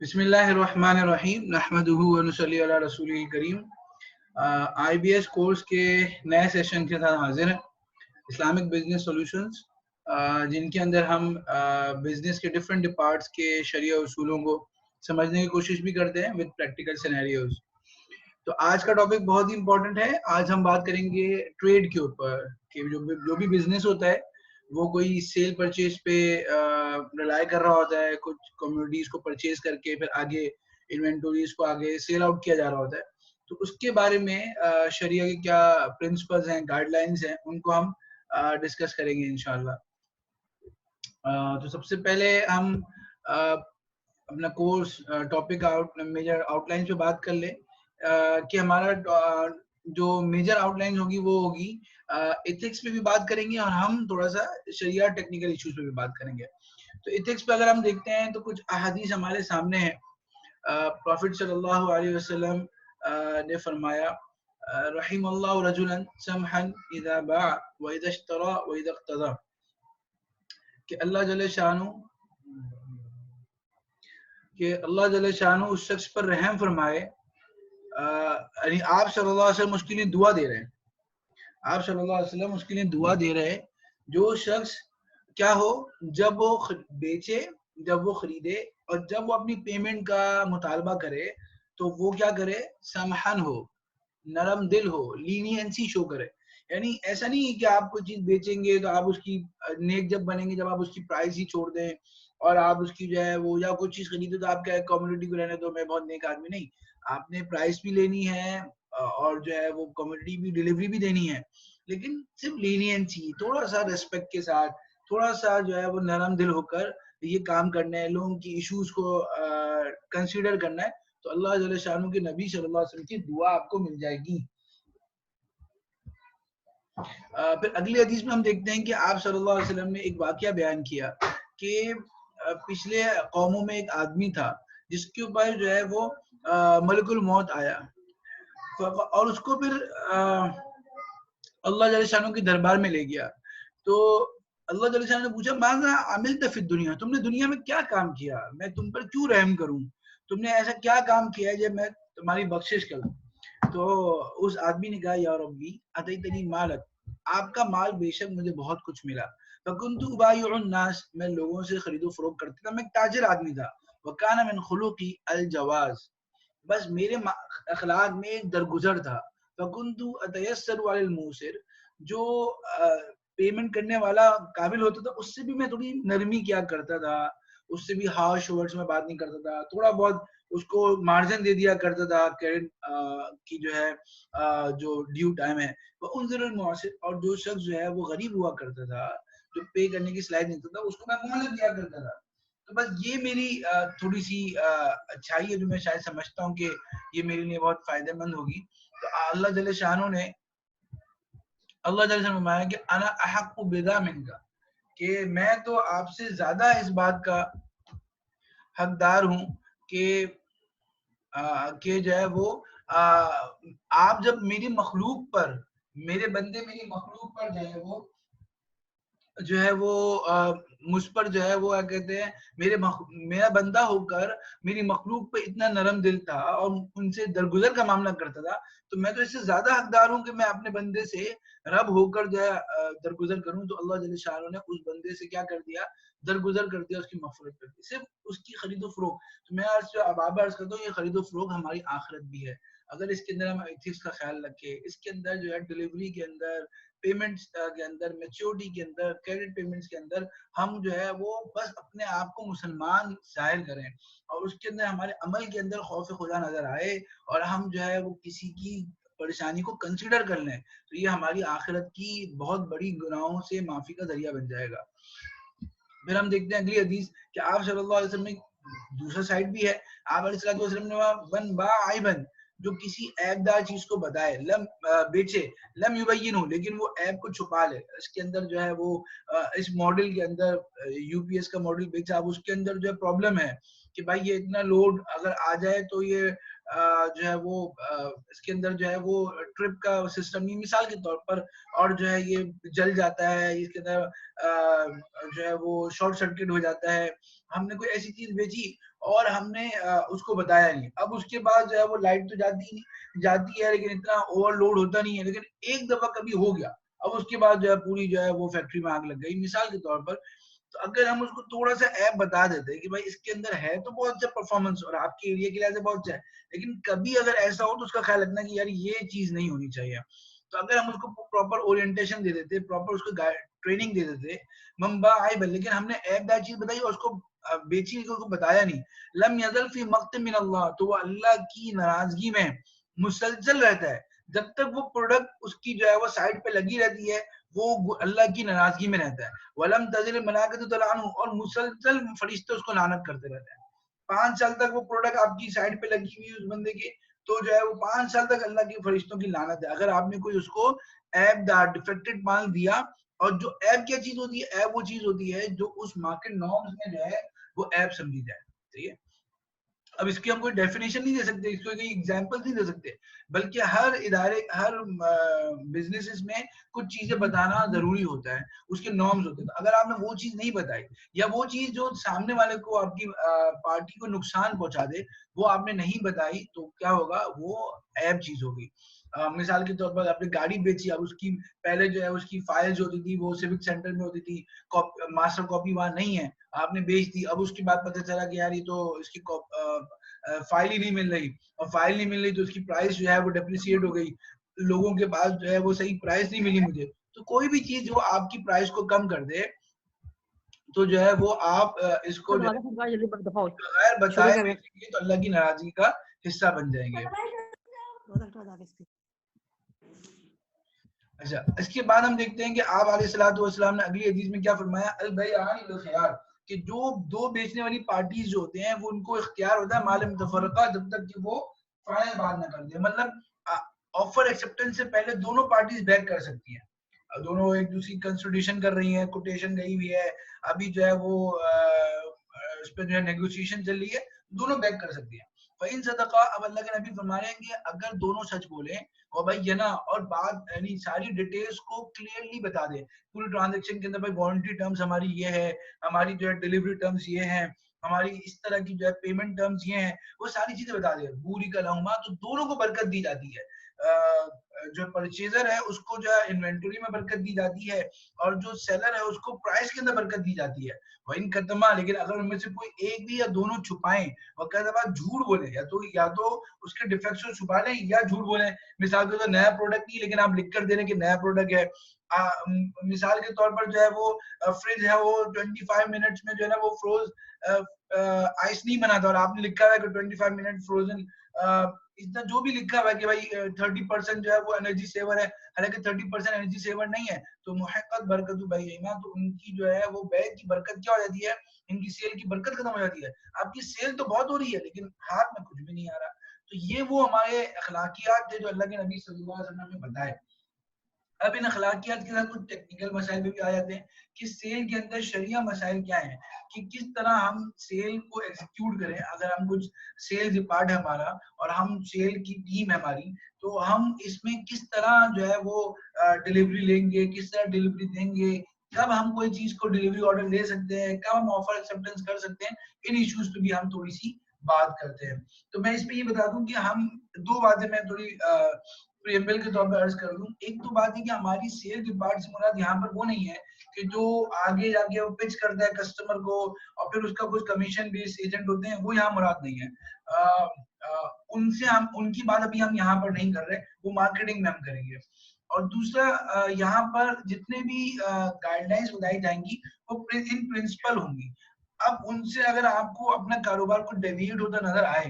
बिस्मिल्लाहिर्रहमानिर्रहीम नहमदुहु व नुसल्ली अला रसूलिल करीम। IBS कोर्स के नए सेशन के साथ हाजिर हैं, इस्लामिक बिजनेस सॉल्यूशंस, जिनके अंदर हम बिजनेस के डिफरेंट डिपार्ट्स के शरिया उसूलों को समझने की कोशिश भी करते हैं विद प्रैक्टिकल सिनेरियोज। तो आज का टॉपिक बहुत ही इंपॉर्टेंट है। आज हम बात करेंगे ट्रेड के ऊपर कि जो भी बिजनेस होता है वो कोई सेल परचेज पे रिलाई कर रहा होता है, कुछ कम्युनिटीज को परचेज करके फिर आगे इन्वेंटोरीज को आगे सेल आउट किया जा रहा होता है। तो उसके बारे में शरिया के क्या प्रिंसिपल्स हैं, गाइडलाइंस हैं, उनको हम डिस्कस करेंगे इंशाल्लाह। तो सबसे पहले हम अपना कोर्स टॉपिक मेजर आउटलाइन पे बात कर ले कि हमारा जो मेजर आउटलाइन होगी वो होगी एथिक्स पे भी बात करेंगे और हम थोड़ा सा शरिया टेक्निकल इश्यूज पे भी बात करेंगे। तो एथिक्स पे अगर हम देखते हैं तो कुछ अहादीस हमारे सामने है। प्रॉफिट सल्लल्लाहु अलैहि वसल्लम ने फरमाया, रहिमल्लाहु रजुलन समहन इज़ा बाअ व इज़ा इश्तरा व इज़ा इक़्तदा, कि अल्लाह जल्ले शानु उस शख्स पर रहम फरमाए। यानी आप सल्लल्लाहु अलैहि वसल्लम उसके लिए दुआ दे रहे हैं। आप सल्लल्लाहु अलैहि वसल्लम उसके लिए दुआ दे रहे हैं जो शख्स क्या हो, जब वो बेचे, जब वो खरीदे और जब वो अपनी पेमेंट का मुतालबा करे तो वो क्या करे, समहन हो, नरम दिल हो, लीनियंसी शो करे। यानी ऐसा नहीं है कि आप कोई चीज बेचेंगे तो आप उसकी नेक जब बनेंगे जब आप उसकी प्राइस ही छोड़ दें और आप उसकी जो है वो, या कोई चीज खरीदे तो आप क्या कम्युनिटी को रहने दो, मैं बहुत नेक आदमी। नहीं, आपने प्राइस भी लेनी है और जो है वो कम्युनिटी भी डिलीवरी भी देनी है, लेकिन सिर्फ लीनियंसी, थोड़ा सा रेस्पेक्ट के साथ, थोड़ा सा जो है वो नरम दिल होकर ये काम करना है, लोगों की इश्यूज को कंसीडर करना है। तो अल्लाह जल्ले शानू के नबी सल्लल्लाहु अलैहि वसल्लम की दुआ आपको मिल जाएगी। फिर अगली हदीस में हम देखते हैं कि आप सल्लल्लाहु अलैहि वसल्लम ने एक वाकया बयान किया कि पिछले कौमों में एक आदमी था जिसके ऊपर जो है वो मलकुल मौत आया और उसको फिर अल्लाह जल्ले शानू के दरबार में ले गया। तो अल्लाह जल्ले शानू ने पूछा, माज़ा अमिलत फिद दुनिया, तुमने दुनिया में क्या काम किया, मैं तुम पर क्यों रहम करूं, तुमने ऐसा क्या काम किया है जब मैं तुम्हारी बख्शिश करूं। तो उस आदमी ने कहा, या रब्बी अतैतनी मालक, आपका माल बेशक मुझे बहुत कुछ मिला। फकुन्तु उबायिउन नास, मैं लोगों से खरीदो फरोख्त करता था, मैं एक ताजिर आदमी था। वकाना मिन खुलुकी अल जवाज, बस मेरे अखलाक में एक दरगुजर था। फकुन्तु अतयस्सरु अल मूसिर, जो पेमेंट करने वाला काबिल होता था उससे भी मैं थोड़ी नरमी किया करता था, उससे भी हार्श वर्ड्स में बात नहीं करता था, थोड़ा बहुत उसको मार्जिन दे दिया करता था क्रेडिट की जो है जो ड्यू टाइम है वो उनजरुल मुआसिर। और जो शख्स जो है वो गरीब हुआ करता था, जो पे करने की सलाहियत नहीं था, उसको मैं मोहलत दिया करता था। तो बस ये मेरी थोड़ी सी अच्छाई है जो मैं शायद समझता हूँ कि ये मेरे लिए बहुत फायदेमंद होगी। तो अल्लाह जल्ले शानो ने फरमाया कि अना अहक्कु बिदा मिनका, कि मैं तो आपसे ज्यादा इस बात का हकदार हूँ कि जो है वो आप जब मेरी मखलूक पर, मेरे बंदे मेरी मखलूक पर जो है वो मुझ पर जो है वो क्या कहते हैं, मेरा बंदा होकर मेरी मखलूक पे इतना नरम दिल था और उनसे दरगुजर का मामला करता था, तो मैं तो इससे ज्यादा हकदार हूँ कि मैं अपने बंदे से रब होकर जो है दरगुजर करूँ। तो अल्लाह जल्ले शाह ने उस बंदे से क्या कर दिया, दरगुजर कर दिया, उसकी मफरत कर दी, सिर्फ उसकी खरीदो फरोख्त। तो मैं अब अर्ज करता हूँ, ये खरीदो फरोख्त हमारी आखिरत भी है अगर इसके अंदर हम एथिक्स का ख्याल रखें, इसके अंदर जो है डिलीवरी के अंदर, पेमेंट्स के अंदर, मैच्योरिटी के अंदर, क्रेडिट पेमेंट्स के अंदर हम जो है वो बस अपने आप को मुसलमान जाहिर करें और उसके अंदर हमारे अमल के अंदर खौफ खुदा नजर आए और हम जो है वो किसी की परेशानी को कंसीडर कर लें, तो ये हमारी आखिरत की बहुत बड़ी गुनाहों से माफी का जरिया बन जाएगा। फिर हम देखते हैं अगली हदीस कि आप सल्लल्लाहु अलैहि वसल्लम में दूसरा साइड भी है। आप अलैहि वसल्लम ने वन बा आइबन, जो किसी ऐबदार चीज को बताए, लम बेचे, लम युबय्यिनु, लेकिन वो ऐब को छुपा ले। इसके अंदर जो है वो इस मॉडल के अंदर यूपीएस का मॉडल बेचा, अब उसके अंदर जो है प्रॉब्लम है कि भाई ये इतना लोड अगर आ जाए तो ये जो है वो इसके अंदर जो है वो ट्रिप का सिस्टम नहीं, मिसाल के तौर पर, और जो है ये जल जाता है, इसके अंदर जो है वो शॉर्ट सर्किट हो जाता है। हमने कोई ऐसी चीज बेची और हमने उसको बताया नहीं। अब उसके बाद जो है वो लाइट तो जाती है लेकिन इतना ओवरलोड होता नहीं है, लेकिन एक दफा कभी हो गया, अब उसके बाद जो है पूरी जो है वो फैक्ट्री में आग लग गई, मिसाल के तौर पर। तो अगर हम उसको थोड़ा सा ऐप बता देते हैं कि भाई इसके अंदर है तो बहुत अच्छा परफॉर्मेंस और आपके एरिया के लिए बहुत अच्छा है, लेकिन कभी अगर ऐसा हो तो उसका ख्याल रखना कि यार ये चीज नहीं होनी चाहिए। तो अगर हम उसको प्रॉपर ओरिएंटेशन दे देते, प्रॉपर उसको ट्रेनिंग दे देते, मम्बा आई बल, लेकिन हमने ऐप दैट चीज बताई और उसको बेची, उसको बताया नहीं। लम यजल फी मक्त मिन अल्लाह, तो वो अल्लाह की नाराजगी में मुसलसल रहता है। जब तक वो प्रोडक्ट उसकी जो है वो साइड पे लगी रहती है, वो अल्लाह की नाराजगी में रहता है। वलम तजिल मलाइकतु तलानु, और मुसलसल फरिश्ते उसको लानत करते रहते हैं। 5 साल तक वो प्रोडक्ट आपकी साइड पे लगी हुई है उस बंदे की, तो जो है वो 5 साल तक अल्लाह के फरिश्तों की लानत है। अगर आपने कोई उसको ऐप डिफेक्टेड माल दिया, और जो ऐप क्या चीज होती है, ऐप वो चीज होती है जो उस मार्केट नॉर्म्स में जो है वो ऐप समझी जाए, ठीक है। अब इसकी हम कोई डेफिनेशन नहीं दे सकते, इसको कोई एग्जांपल नहीं दे सकते, बल्कि हर इदारे, हर बिजनेसेस में कुछ चीजें बताना जरूरी होता है, उसके नॉर्म्स होते हैं। तो अगर आपने वो चीज नहीं बताई, या वो चीज जो सामने वाले को, आपकी पार्टी को नुकसान पहुंचा दे, वो आपने नहीं बताई, तो क्या होगा, वो ऐब चीज होगी। मिसाल के तौर पर आपने गाड़ी बेची, अब उसकी पहले जो है उसकी फाइल जो होती थी वो सिविक सेंटर में होती थी, मास्टर कॉपी वहां नहीं है, आपने बेच दी। अब उसके बाद पता चला कि यार ये तो इसकी फाइल ही नहीं मिल रही, और फाइल नहीं मिल रही तो उसकी प्राइस जो है वो डेप्रिसिएट हो गई, लोगों के पास जो है वो सही प्राइस नहीं मिली मुझे। तो कोई भी चीज जो आपकी प्राइस को कम कर दे, तो जो है वो आप इसको जो है बगैर बताए बेचेंगे तो अल्लाह की नाराजगी का हिस्सा बन जाएंगे। अच्छा, इसके बाद हम देखते हैं कि आप अलैहिस्सलाम ने अगली हदीस में क्या फरमाया, अल बैआन बिल खियार, कि जो दो बेचने वाली पार्टीज जो होते हैं वो उनको इख्तियार होता है मालूम तफरका, जब तक कि वो फाइनल बात ना कर दे। मतलब ऑफर एक्सेप्टेंस से पहले दोनों पार्टीज बैक कर सकती हैं, दोनों एक दूसरी कंसल्टेशन कर रही हैं, कोटेशन गई हुई है, अभी जो है वो उस पर जो है नेगोशिएशन चल रही है, दोनों बैक कर सकती है। फ़इन सदका, अब अल्लाह के नबी फरमा रहे हैं कि अगर दोनों सच बोले, और भाई ये ना, और बात यानी सारी डिटेल्स को क्लियरली बता दे, पूरी ट्रांजैक्शन के अंदर भाई वारंटी टर्म्स हमारी ये है, हमारी जो है डिलीवरी टर्म्स ये हैं, हमारी इस तरह की जो है पेमेंट टर्म्स ये हैं, वो सारी चीजें बता दे पूरी का लहुमा, तो दोनों को बरकत दी जाती है। जो परचेजर है उसको जो है इन्वेंटरी में बरकत दी जाती है, और जो सेलर है उसको प्राइस के अंदर बरकत दी जाती है। वही कदमा, लेकिन अगर उनमें से कोई एक भी या दोनों छुपाएं, और कहते झूठ बोले, या तो उसके डिफेक्ट्स को छुपा लें या झूठ बोले। मिसाल के तौर नया प्रोडक्ट नहीं, लेकिन आप लिख कर दे रहे हैं कि नया प्रोडक्ट है। मिसाल के तौर पर जो है वो फ्रिज है, वो 25 मिनट्स में जो है ना वो फ्रोज आइस नहीं बनाता, और आपने लिखा हुआ है कि 25 मिनट फ्रोजन, इतना जो भी लिखा हुआ है कि भाई 30% जो है वो एनर्जी सेवर है, हालांकि 30% एनर्जी सेवर नहीं है, तो मुहक्कत बरकत बैइमा, तो उनकी जो है वो बैग की बरकत क्या हो जाती है, इनकी सेल की बरकत खत्म हो जाती है। आपकी सेल तो बहुत हो रही है लेकिन हाथ में कुछ भी नहीं आ रहा। तो ये वो हमारे अखलाकियात थे जो अल्लाह के नबी सल्लल्लाहु अलैहि वसल्लम ने बताए। अब इन अखलाकियात के साथ कुछ टेक्निकल मसाइल भी आ जाते हैं कि सेल के अंदर शरिया मसाइल क्या है, कि किस तरह हम सेल को एग्जीक्यूट करें। अगर हम कुछ सेल्स डिपार्ट है हमारा, और हम सेल की टीम है हमारी, तो हम इसमें किस तरह जो है वो डिलीवरी लेंगे, किस तरह डिलीवरी देंगे, कब हम कोई चीज को डिलीवरी ऑर्डर ले सकते हैं, कब हम ऑफर एक्सेप्टेंस कर सकते हैं, इन इश्यूज पे भी हम थोड़ी सी बात करते हैं। तो मैं इस पे ये बता दूं कि हम दो बातें मैं थोड़ी प्रीएम्बल के तौर पर अर्ज कर दूं। एक तो बात है कि हमारी सेल के पार्ट से मुराद यहाँ पर वो नहीं है कि जो आगे जाके वो पिच करता है कस्टमर को और फिर उसका कुछ कमीशन बेस्ड एजेंट होते हैं, वो यहाँ मुराद नहीं है। उनसे हम उनकी बात अभी हम यहाँ पर नहीं कर रहे, वो मार्केटिंग में हम करेंगे। और दूसरा, यहाँ पर जितने भी गाइडलाइंस बताई जाएंगी वो इन प्रिंसिपल होंगी। अब उनसे अगर आपको अपना कारोबार को डेविएट होता नजर आए,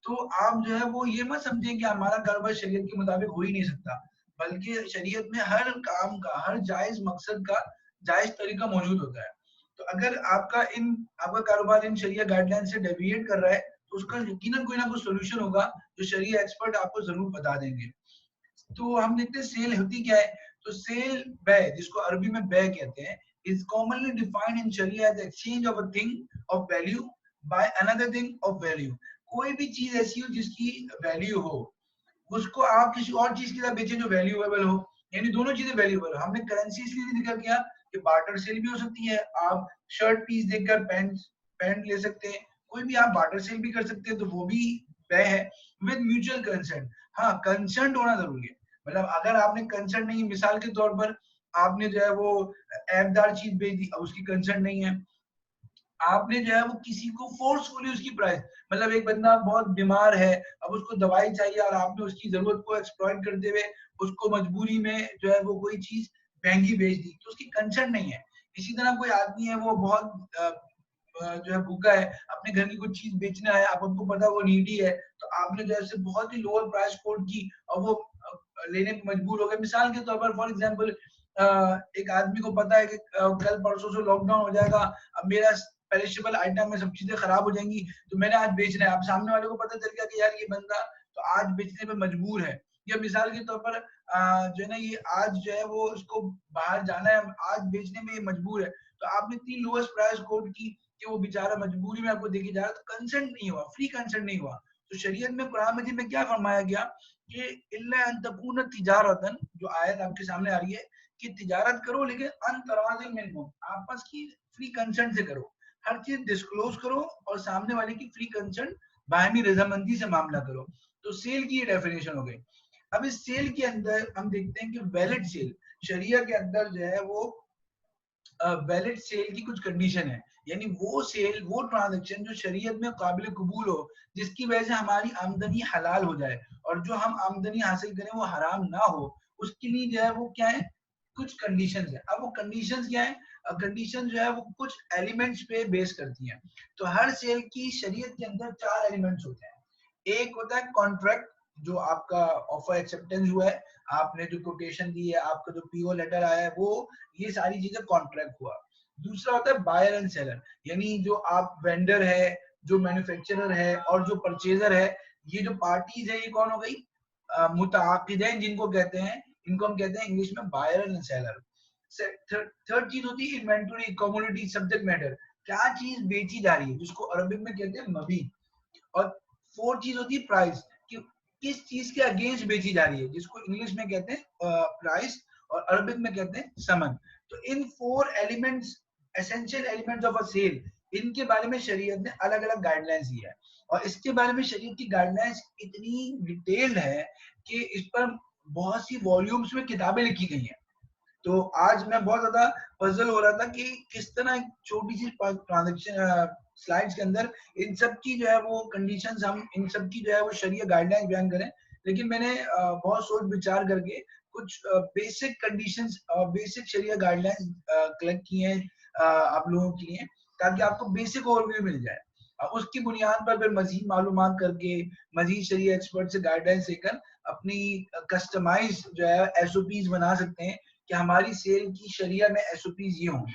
तो आप जो है वो ये मत समझें कि हमारा कारोबार शरीयत के मुताबिक हो ही नहीं सकता, बल्कि शरीयत में हर काम का, हर जायज मकसद का जायज तरीका मौजूद होता है। तो अगर आपका कारोबार इन शरिया गाइडलाइन से डेविएट कर रहा है, तो उसका यकीनन कोई ना कोई सोल्यूशन होगा जो शरिया एक्सपर्ट आपको जरूर बता देंगे। तो हम देखते हैं सेल होती क्या है। तो सेल बै, जिसको अरबी में बै कहते हैं, is commonly defined in sharia as exchange of a thing of value by another thing of value. कोई भी चीज ऐसी हो जिसकी वैल्यू हो, उसको आप किसी और चीज के साथ बेचें जो वैल्यूएबल हो, यानी दोनों चीजें वैल्यूएबल हो। हमने करेंसी इसलिए जिक्र किया कि बार्टर सेल भी हो सकती है, आप शर्ट पीस देखकर पैंट पैंट ले सकते हैं, कोई भी आप बार्टर सेल भी कर सकते हैं, तो वो भी तय है विद म्यूचुअल कंसेंट। हाँ, कंसेंट होना जरूरी है। मतलब अगर आपने कंसेंट नहीं, मिसाल के तौर पर आपने जो है वो ऐपदार चीज भेज दी, अब उसकी कंसेंट नहीं है, आपने जो है वो किसी को फोर्सफुली उसकी प्राइस, मतलब एक बंदा बहुत बीमार है, अब उसको दवाई चाहिए और आपने उसकी जरूरत को एक्सप्लॉइट करते हुए उसको मजबूरी में जो है वो कोई चीज महंगी बेच दी, तो उसकी कंसेंट नहीं है। इसी तरह कोई आदमी है वो बहुत जो है भूखा है, अपने घर की कुछ चीज बेचना है, आप आपको पता है वो नीडी है, तो आपने जैसे बहुत ही लोअर प्राइस कोट की और वो लेने पे मजबूर हो गए। मिसाल के तौर पर फॉर एग्जांपल एक आदमी को पता है कि कल परसों से लॉकडाउन हो जाएगा, अब मेरा पेरिशेबल आइटम में सब चीजें खराब हो जाएंगी, तो मैंने आज बेचना है। अब सामने वाले को पता चल गया कि यार ये बंदा तो आज बेचने पे मजबूर है, या मिसाल के तौर पर जो है ना ये आज जो है वो उसको बाहर जाना है, आज बेचने में ये मजबूर है, तो आपने इतनी लोएस्ट प्राइस कोट की कि वो बेचारा मजबूरी में आपको देके जा रहा है, तो कंसेंट नहीं हुआ, फ्री कंसेंट नहीं हुआ। तो शरीयत में कुरान मजीद में क्या फरमाया गया कि इल्ला अन तकून तिजारतन, जो आयत आपके सामने आ रही है कि तिजारत करो लेकिन अन तराज़िन मिनकुम, आपस की फ्री कंसेंट से करो, हर चीज डिस्क्लोज करो और सामने वाले की फ्री कंसेंट बाहमी रजामंदी से मामला करो। तो सेल की ये डेफिनेशन हो गई। अब इस सेल के अंदर हम देखते हैं कि वैलिड सेल, शरिया के अंदर जो है वो वैलिड सेल की कुछ कंडीशन है, यानी वो सेल, वो ट्रांजैक्शन जो शरीयत में काबिल कबूल हो, जिसकी वजह से हमारी आमदनी हलाल हो जाए और जो हम आमदनी हासिल करें वो हराम ना हो, उसके लिए जो है वो क्या है, कुछ कंडीशंस है। अब वो कंडीशंस क्या है, कंडीशन जो है वो कुछ एलिमेंट्स पे बेस करती हैं। तो हर सेल की शरीयत के अंदर 4 एलिमेंट्स होते हैं। एक होता है कॉन्ट्रैक्ट, जो आपका ऑफर एक्सेप्टेंस हुआ है, आपने जो कोटेशन दी है, आपका जो पीओ लेटर आया है, वो ये सारी चीजें कॉन्ट्रैक्ट हुआ। दूसरा होता है बायर एंड सेलर, यानी जो आप वेंडर है, जो मैन्युफैक्चरर है और जो परचेजर है, ये जो पार्टीज है ये कौन हो गई, मुताकिदैन जिनको कहते हैं, इनको हम कहते हैं इंग्लिश में बायर एंड सेलर। थर्ड चीज होती है इन्वेंटरी, कमोडिटी, सब्जेक्ट मैटर, क्या चीज बेची जा रही है, जिसको अरबिक में कहते हैं मबी। और फोर्थ चीज होती है प्राइस, कि किस चीज के अगेंस्ट बेची जा रही है, जिसको इंग्लिश में कहते हैं प्राइस और अरबिक में कहते हैं समन। तो इन 4 elements, essential elements of a sale, इनके बारे में शरीयत ने अलग अलग गाइडलाइंस दी है। और इसके बारे में शरीयत की गाइडलाइंस इतनी डिटेल्ड है कि इस पर बहुत सी वॉल्यूम्स में किताबें लिखी गई हैं। तो आज मैं बहुत ज्यादा पजल हो रहा था कि किस तरह एक छोटी सी ट्रांजेक्शन स्लाइड्स के अंदर इन सब की जो है वो कंडीशंस, हम इन सब की जो है वो शरीय गाइडलाइंस बयान करें। लेकिन मैंने बहुत सोच विचार करके कुछ बेसिक कंडीशंस और बेसिक शरीय गाइडलाइंस कलेक्ट किए हैं आप लोगों के लिए, ताकि आपको बेसिक ओवरव्यू मिल जाए। उसकी बुनियाद पर फिर मजीद मालूमात करके, मजीद शरीय एक्सपर्ट से गाइडलाइंस लेकर अपनी कस्टमाइज जो है एसओपीज बना सकते हैं कि हमारी सेल की शरिया में एसओपीज ये होंगे।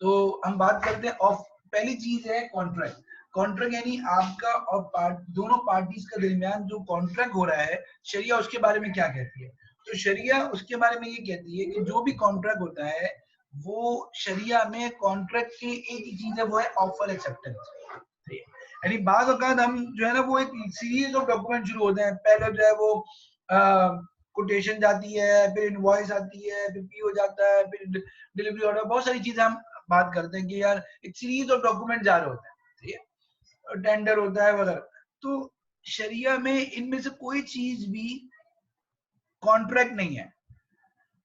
तो हम बात करते हैं ऑफ, पहली चीज है कॉन्ट्रैक्ट। कॉन्ट्रैक्ट यानी आपका और दोनों पार्टीज का दरमियान जो कॉन्ट्रैक्ट हो रहा है, शरिया उसके बारे में क्या कहती है। तो शरिया उसके बारे में ये कहती है कि जो भी कॉन्ट्रैक्ट होता है वो शरिया में कॉन्ट्रैक्ट की एक ही चीज है, वो है ऑफर एक्सेप्टेंस। यानी बाद औकात हम जो है ना वो एक सीरीज ऑफ डॉक्यूमेंट शुरू होते हैं। पहले जो है वो कोटेशन जाती है, फिर इनवॉइस आती है, फिर पीओ जाता है, फिर डिलीवरी ऑर्डर, बहुत सारी चीजें हम बात करते हैं कि यार एक सीरीज ऑफ डॉक्यूमेंट जा रहे होते हैं, ठीक है, टेंडर होता है वगैरह। तो शरिया में इनमें से कोई चीज भी कॉन्ट्रैक्ट नहीं है।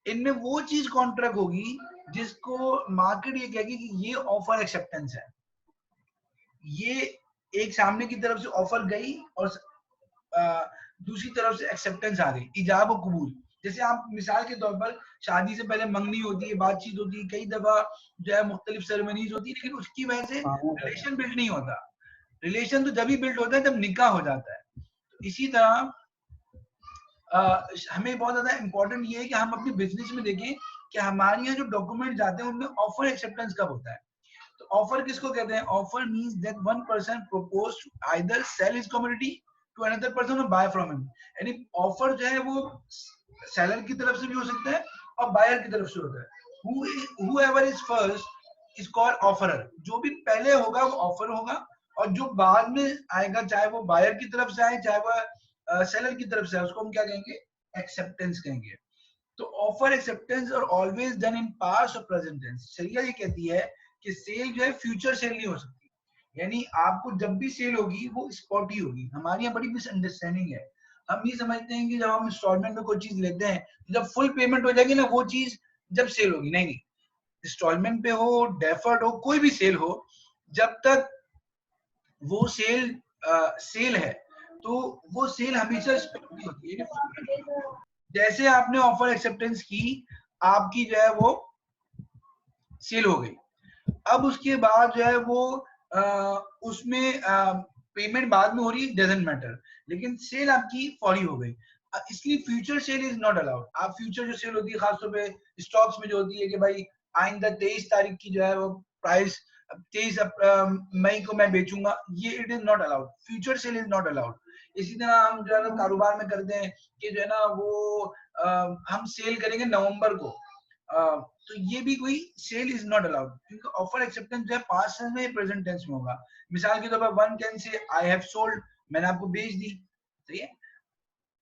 इनमें वो चीज कॉन्ट्रैक्ट होगी जिसको मार्केट ये कहेगी कि ये ऑफर एक्सेप्टेंस है, ये एक सामने की तरफ से ऑफर गई और दूसरी तरफ से एक्सेप्टेंस आ गई, इजाब और कबूल। जैसे आप मिसाल के तौर पर शादी से पहले मंगनी होती है, बातचीत होती है, कई दफा जो है मुख्तलिफ सेरेमनीज होती है, लेकिन उसकी वजह से रिलेशन बिल्ड नहीं होता। रिलेशन तो जब ही बिल्ड होता है जब निकाह हो जाता है। तो इसी तरह हमें बहुत ज्यादा इंपॉर्टेंट ये है कि हम अपनी बिजनेस में देखें कि हमारे यहाँ जो डॉक्यूमेंट जाते हैं उनमें ऑफर एक्सेप्टेंस कब होता है। तो ऑफर किसको कहते हैं, offer means that one person propose to either sell his commodity to another person और बाय फ्रॉम हिम। यानी ऑफर जो है वो सेलर की तरफ से भी हो सकता है और बायर की तरफ से होता है। whoever is first is called offerer, जो भी पहले होगा वो ऑफर होगा, और जो बाद में आएगा, चाहे वो बायर की तरफ से आए चाहे वो सेलर की तरफ से आए, उसको हम क्या कहेंगे, एक्सेप्टेंस कहेंगे। तो ऑफर एक्सेप्टेंस और ऑलवेज डन इन पास्ट और प्रेजेंट टेंस। शरिया ये कहती है कि सेल जो है फ्यूचर सेल नहीं हो सकती। यानी आपको जब भी सेल होगी वो स्पॉट ही होगी। हमारी यहाँ बड़ी मिसअंडरस्टैंडिंग है, हम ये समझते हैं कि जब हम इंस्टॉलमेंट में कोई चीज लेते हैं जब फुल पेमेंट हो जाएगी ना वो चीज जब सेल होगी। नहीं नहीं, इंस्टॉलमेंट पे हो, डेफर्ड हो, कोई भी सेल हो, जब तक वो सेल सेल है तो वो सेल हमेशा स्पॉट होती है। जैसे आपने ऑफर एक्सेप्टेंस की, आपकी जो है वो सेल हो गई, अब उसके बाद जो है वो उसमें पेमेंट बाद में हो रही है, डजंट मैटर, लेकिन सेल आपकी फौरी हो गई। इसलिए future cell is not allowed. आप फ्यूचर जो सेल होती है खासतौर पे स्टॉक्स में जो होती है कि भाई आइंदा 23 तारीख की जो है वो प्राइस 23 मई को मैं बेचूंगा, ये it is not allowed, future cell is not allowed. इसी तरह हम जो है ना कारोबार में करते हैं कि जो है ना वो हम सेल करेंगे नवंबर को, तो ये भी कोई सेल इज नॉट अलाउड, क्योंकि ऑफर एक्सेप्टेंस जो है पास्ट टेंस में प्रेजेंट टेंस में होगा। मिसाल के तौर पर one can say I have sold, मैंने आपको बेच दी, सही है,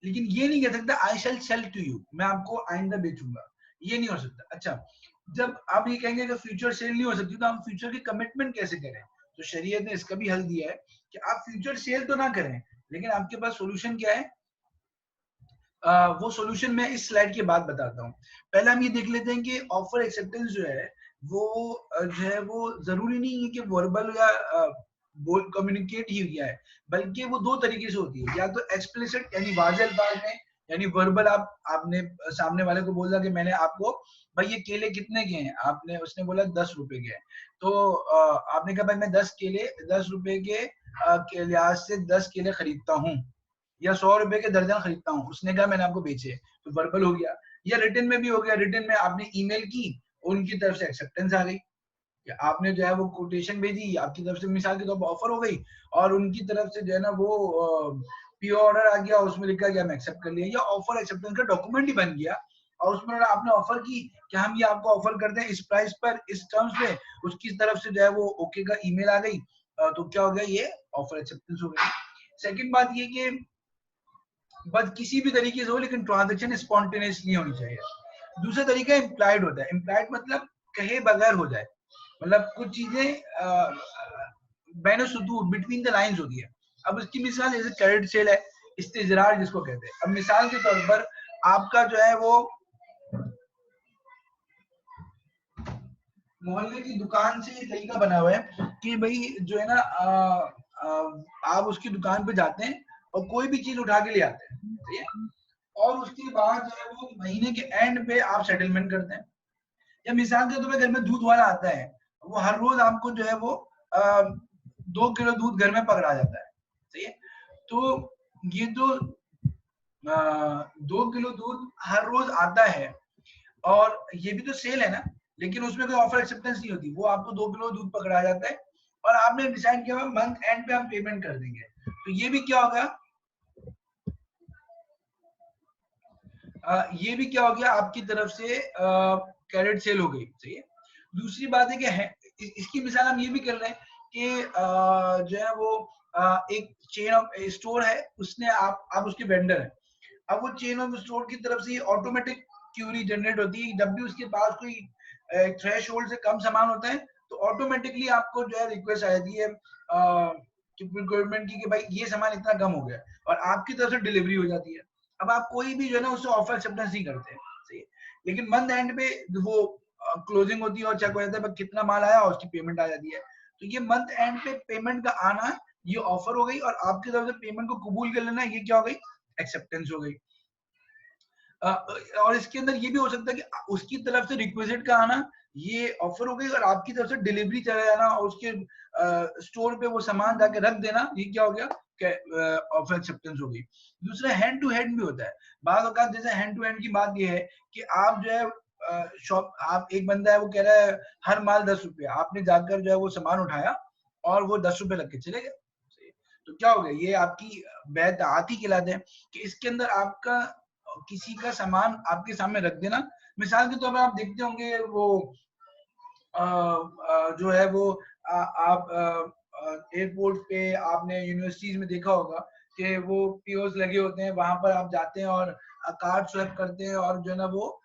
लेकिन ये नहीं कह सकता आई शैल सेल टू यू, मैं आपको आइंदा बेचूंगा, ये नहीं हो सकता। अच्छा, जब आप ये कहेंगे कि फ्यूचर सेल नहीं हो सकती तो हम फ्यूचर की कमिटमेंट कैसे करें? तो शरीयत ने इसका भी हल दिया है कि आप फ्यूचर सेल तो ना करें, लेकिन आपके पास सोल्यूशन क्या है? वो सॉल्यूशन मैं इस स्लाइड के बाद बताता हूँ। पहले हम ये देख लेते हैं कि ऑफर एक्सेप्टेंस जो है वो जो है वो जरूरी नहीं है कि वर्बल या बोल कम्युनिकेट ही किया है, बल्कि वो दो तरीके से होती है। या तो एक्सप्लिसिट यानी वाज़ेह अल्फाज में, यानी वर्बल आपने सामने वाले को बोला कि मैंने आपको भाई ये केले कितने के हैं, आपने उसने बोला 10 रुपए के हैं, तो आपने कहा भाई मैं 10 केले 10 रुपए के लिहाज से 10 केले खरीदता हूँ, या 100 रुपए के दर्जन खरीदता हूँ, उसने कहा मैंने आपको बेचे, तो वर्बल हो गया। या रिटन में भी हो गया, रिटन में आपने ईमेल की, उनकी तरफ से एक्सेप्टेंस आ गई, कि आपने जो है वो कोटेशन भेजी, आपकी तरफ से मिसाल के तौर पर ऑफर हो गई, और उनकी तरफ से जो है ना वो पी ऑर्डर आ गया, उसमें लिखा गया मैं एक्सेप्ट कर लिया, या ऑफर एक्सेप्टेंस का डॉक्यूमेंट ही बन गया, और उसमें आपने ऑफर की कि हम ये आपको ऑफर करते हैं इस प्राइस पर इस टर्म्स पे, उसकी तरफ से जो है वो ओके का ईमेल आ गई, तो क्या हो गया, ये ऑफर एक्सेप्टेंस हो गई। सेकंड बात ये कि बस किसी भी तरीके से हो लेकिन ट्रांजेक्शन स्पॉन्टेनियस नहीं होनी चाहिए। दूसरा तरीका इम्प्लाइड होता है, इम्प्लाइड मतलब कहे बगैर हो जाए, मतलब कुछ चीजें बैन सुतूर बिटवीन द लाइंस होती है। अब उसकी मिसाल जैसे क्रेडिट सेल है, इस्तेजरार जिसको कहते हैं। अब मिसाल के तौर पर आपका जो है वो मोहल्ले की दुकान से ये तरीका बना हुआ है कि भाई जो है ना आप उसकी दुकान पे जाते हैं और कोई भी चीज उठा के ले आते हैं, ठीक है, और उसके बाद जो है वो महीने के एंड पे आप सेटलमेंट करते हैं। या मिसाल के तौर पे घर में दूध वाला आता है, वो हर रोज आपको जो है वो 2 किलो दूध घर में पकड़ा जाता है, सही है, तो ये तो 2 किलो दूध हर रोज आता है, और ये भी तो सेल है ना, लेकिन उसमें कोई ऑफर एक्सेप्टेंस नहीं होती, वो आपको 2 किलो दूध पकड़ा जाता है और आपने डिसाइड किया मंथ एंड पे हम पेमेंट कर देंगे, तो ये भी क्या होगा, ये भी क्या हो गया, आपकी तरफ से क्रेडिट सेल हो गई, सही है। दूसरी बात है कि इसकी मिसाल हम ये भी कर रहे हैं कि जो है वो एक चेन ऑफ स्टोर है, उसने आप उसके वेंडर हैं, अब वो चेन ऑफ स्टोर की तरफ से ऑटोमेटिक क्यूरी जनरेट होती है, जब भी उसके पास कोई थ्रेश होल्ड से कम सामान होता है तो ऑटोमेटिकली आपको जो है रिक्वेस्ट आ जाती है गवर्नमेंट की कि भाई ये सामान इतना कम हो गया, और आपकी तरफ से डिलीवरी हो जाती है। अब आप कोई भी जो है ना उससे ऑफर एक्सेप्टेंस नहीं करते, सही है, लेकिन मंथ एंड पे वो क्लोजिंग होती है और चेक हो जाता है कितना माल आया और उसकी पेमेंट आ जाती है, तो ये मंथ एंड पे पेमेंट का आना ये ऑफर हो गई, और आपकी तरफ से पेमेंट को कबूल कर लेना ये क्या हो गई, एक्सेप्टेंस हो गई। और इसके अंदर ये भी हो सकता है कि उसकी तरफ से रिक्विजिट का आना ये ऑफर हो गई, और आपकी तरफ से डिलीवरी चला जाना और उसके स्टोर पे वो सामान जाके रख देना, ये क्या हो गया, ऑफर एक्सेप्टेंस हो गई। दूसरा हैंड टू हैंड भी होता है, बात औकात जैसे हैंड टू हैंड की बात ये है कि आप जो है शॉप, आप एक बंदा है वो कह रहा है हर माल 10 रुपये, आपने जाकर जो है वो सामान उठाया और वो 10 रुपये लग के चले गए, तो क्या हो गया, ये आपकी बेदाती कहलाते हैं कि इसके अंदर आपका किसी का सामान आपके सामने रख देना। मिसाल के तौर पर आप देखते होंगे वो जो है वो आप एयरपोर्ट पे आपने यूनिवर्सिटीज में देखा होगा कि वो पीओस लगे होते हैं, वहां पर आप जाते हैं और कार्ड स्वैप करते हैं और जो है ना वो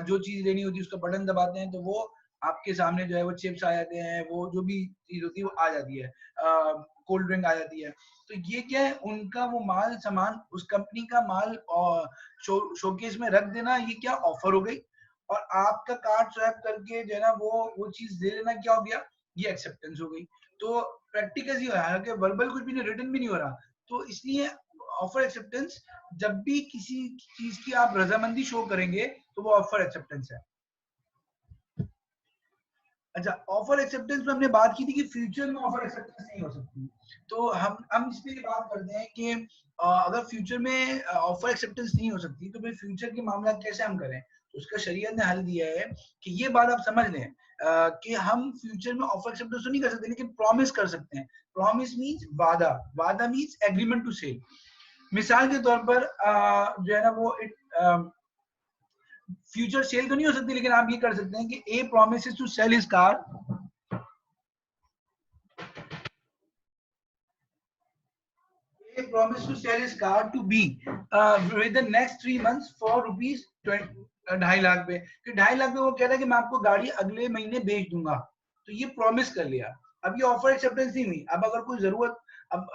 जो चीज लेनी होती है उसका बटन दबाते हैं तो वो आपके सामने जो है वो चिप्स आ जाते हैं, वो जो भी चीज होती है वो आ जाती है, कोल्ड ड्रिंक आ जाती है। तो ये क्या है, उनका वो माल सामान, उस कंपनी का माल शोकेस में रख देना, ये क्या ऑफर हो गई, और आपका कार्ड स्वैप करके जो है ना वो चीज दे देना, क्या हो गया, ये एक्सेप्टेंस हो गई। तो प्रैक्टिकल ही हो रहा है कि वर्बल कुछ भी नहीं, रिटर्न भी नहीं हो रहा। तो इसलिए ऑफर एक्सेप्टेंस, जब भी किसी चीज की आप रजामंदी शो करेंगे तो वो ऑफर एक्सेप्टेंस है। अच्छा, ऑफर एक्सेप्टेंस में हमने बात की थी कि फ्यूचर में ऑफर एक्सेप्टेंस नहीं हो सकती। तो हम इस पे बात करते हैं कि अगर फ्यूचर में ऑफर एक्सेप्टेंस नहीं हो सकती तो फिर फ्यूचर के मामला कैसे हम करें। तो उसका शरीयत ने हल दिया है कि ये बात आप समझ लें कि हम फ्यूचर में ऑफर एक्सेप्टेंस तो नहीं कर सकते, लेकिन प्रॉमिस कर सकते हैं। प्रॉमिस मीन्स वादा, वादा मीन्स एग्रीमेंट टू सेल। मिसाल के तौर पर जो है ना वो फ्यूचर सेल तो नहीं हो सकती, लेकिन आप ये कर सकते हैं कि A promises to sell his car, A promised to sell his car to B with the next 3 months for rupees 2.5 lakh पे, कि 2.5 लाख पे वो कह रहा है कि मैं आपको गाड़ी अगले महीने बेच दूंगा। तो ये प्रॉमिस कर लिया। अब ये ऑफर एक्सेप्टेंस नहीं हुई। अब अगर कोई जरूरत अब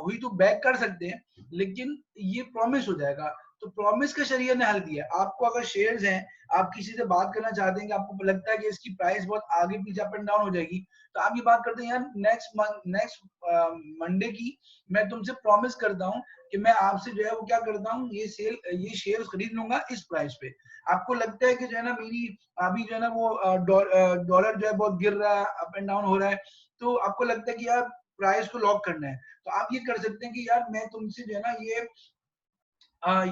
हुई तो बैक कर सकते हैं, लेकिन ये प्रॉमिस हो जाएगा। तो प्रॉमिस का शरीयत ने हल दिया। आपको अगर शेयर्स हैं, आप किसी से बात करना चाहते हैं कि आपको लगता है कि इसकी प्राइस बहुत आगे पीछे अप एंड डाउन हो जाएगी, तो आप ये बात करते हैं यार नेक्स्ट मंडे की मैं तुमसे प्रॉमिस करता हूँ कि मैं आपसे जो है वो क्या करता हूँ, ये शेयर खरीद लूंगा इस प्राइस पे। आपको लगता है कि जो है ना मेरी अभी जो है ना वो डॉलर जो है बहुत गिर रहा है, अप एंड डाउन हो रहा है, तो आपको लगता है कि यार प्राइस को लॉक करना है, तो आप ये कर सकते हैं कि यार मैं तुमसे जो है ना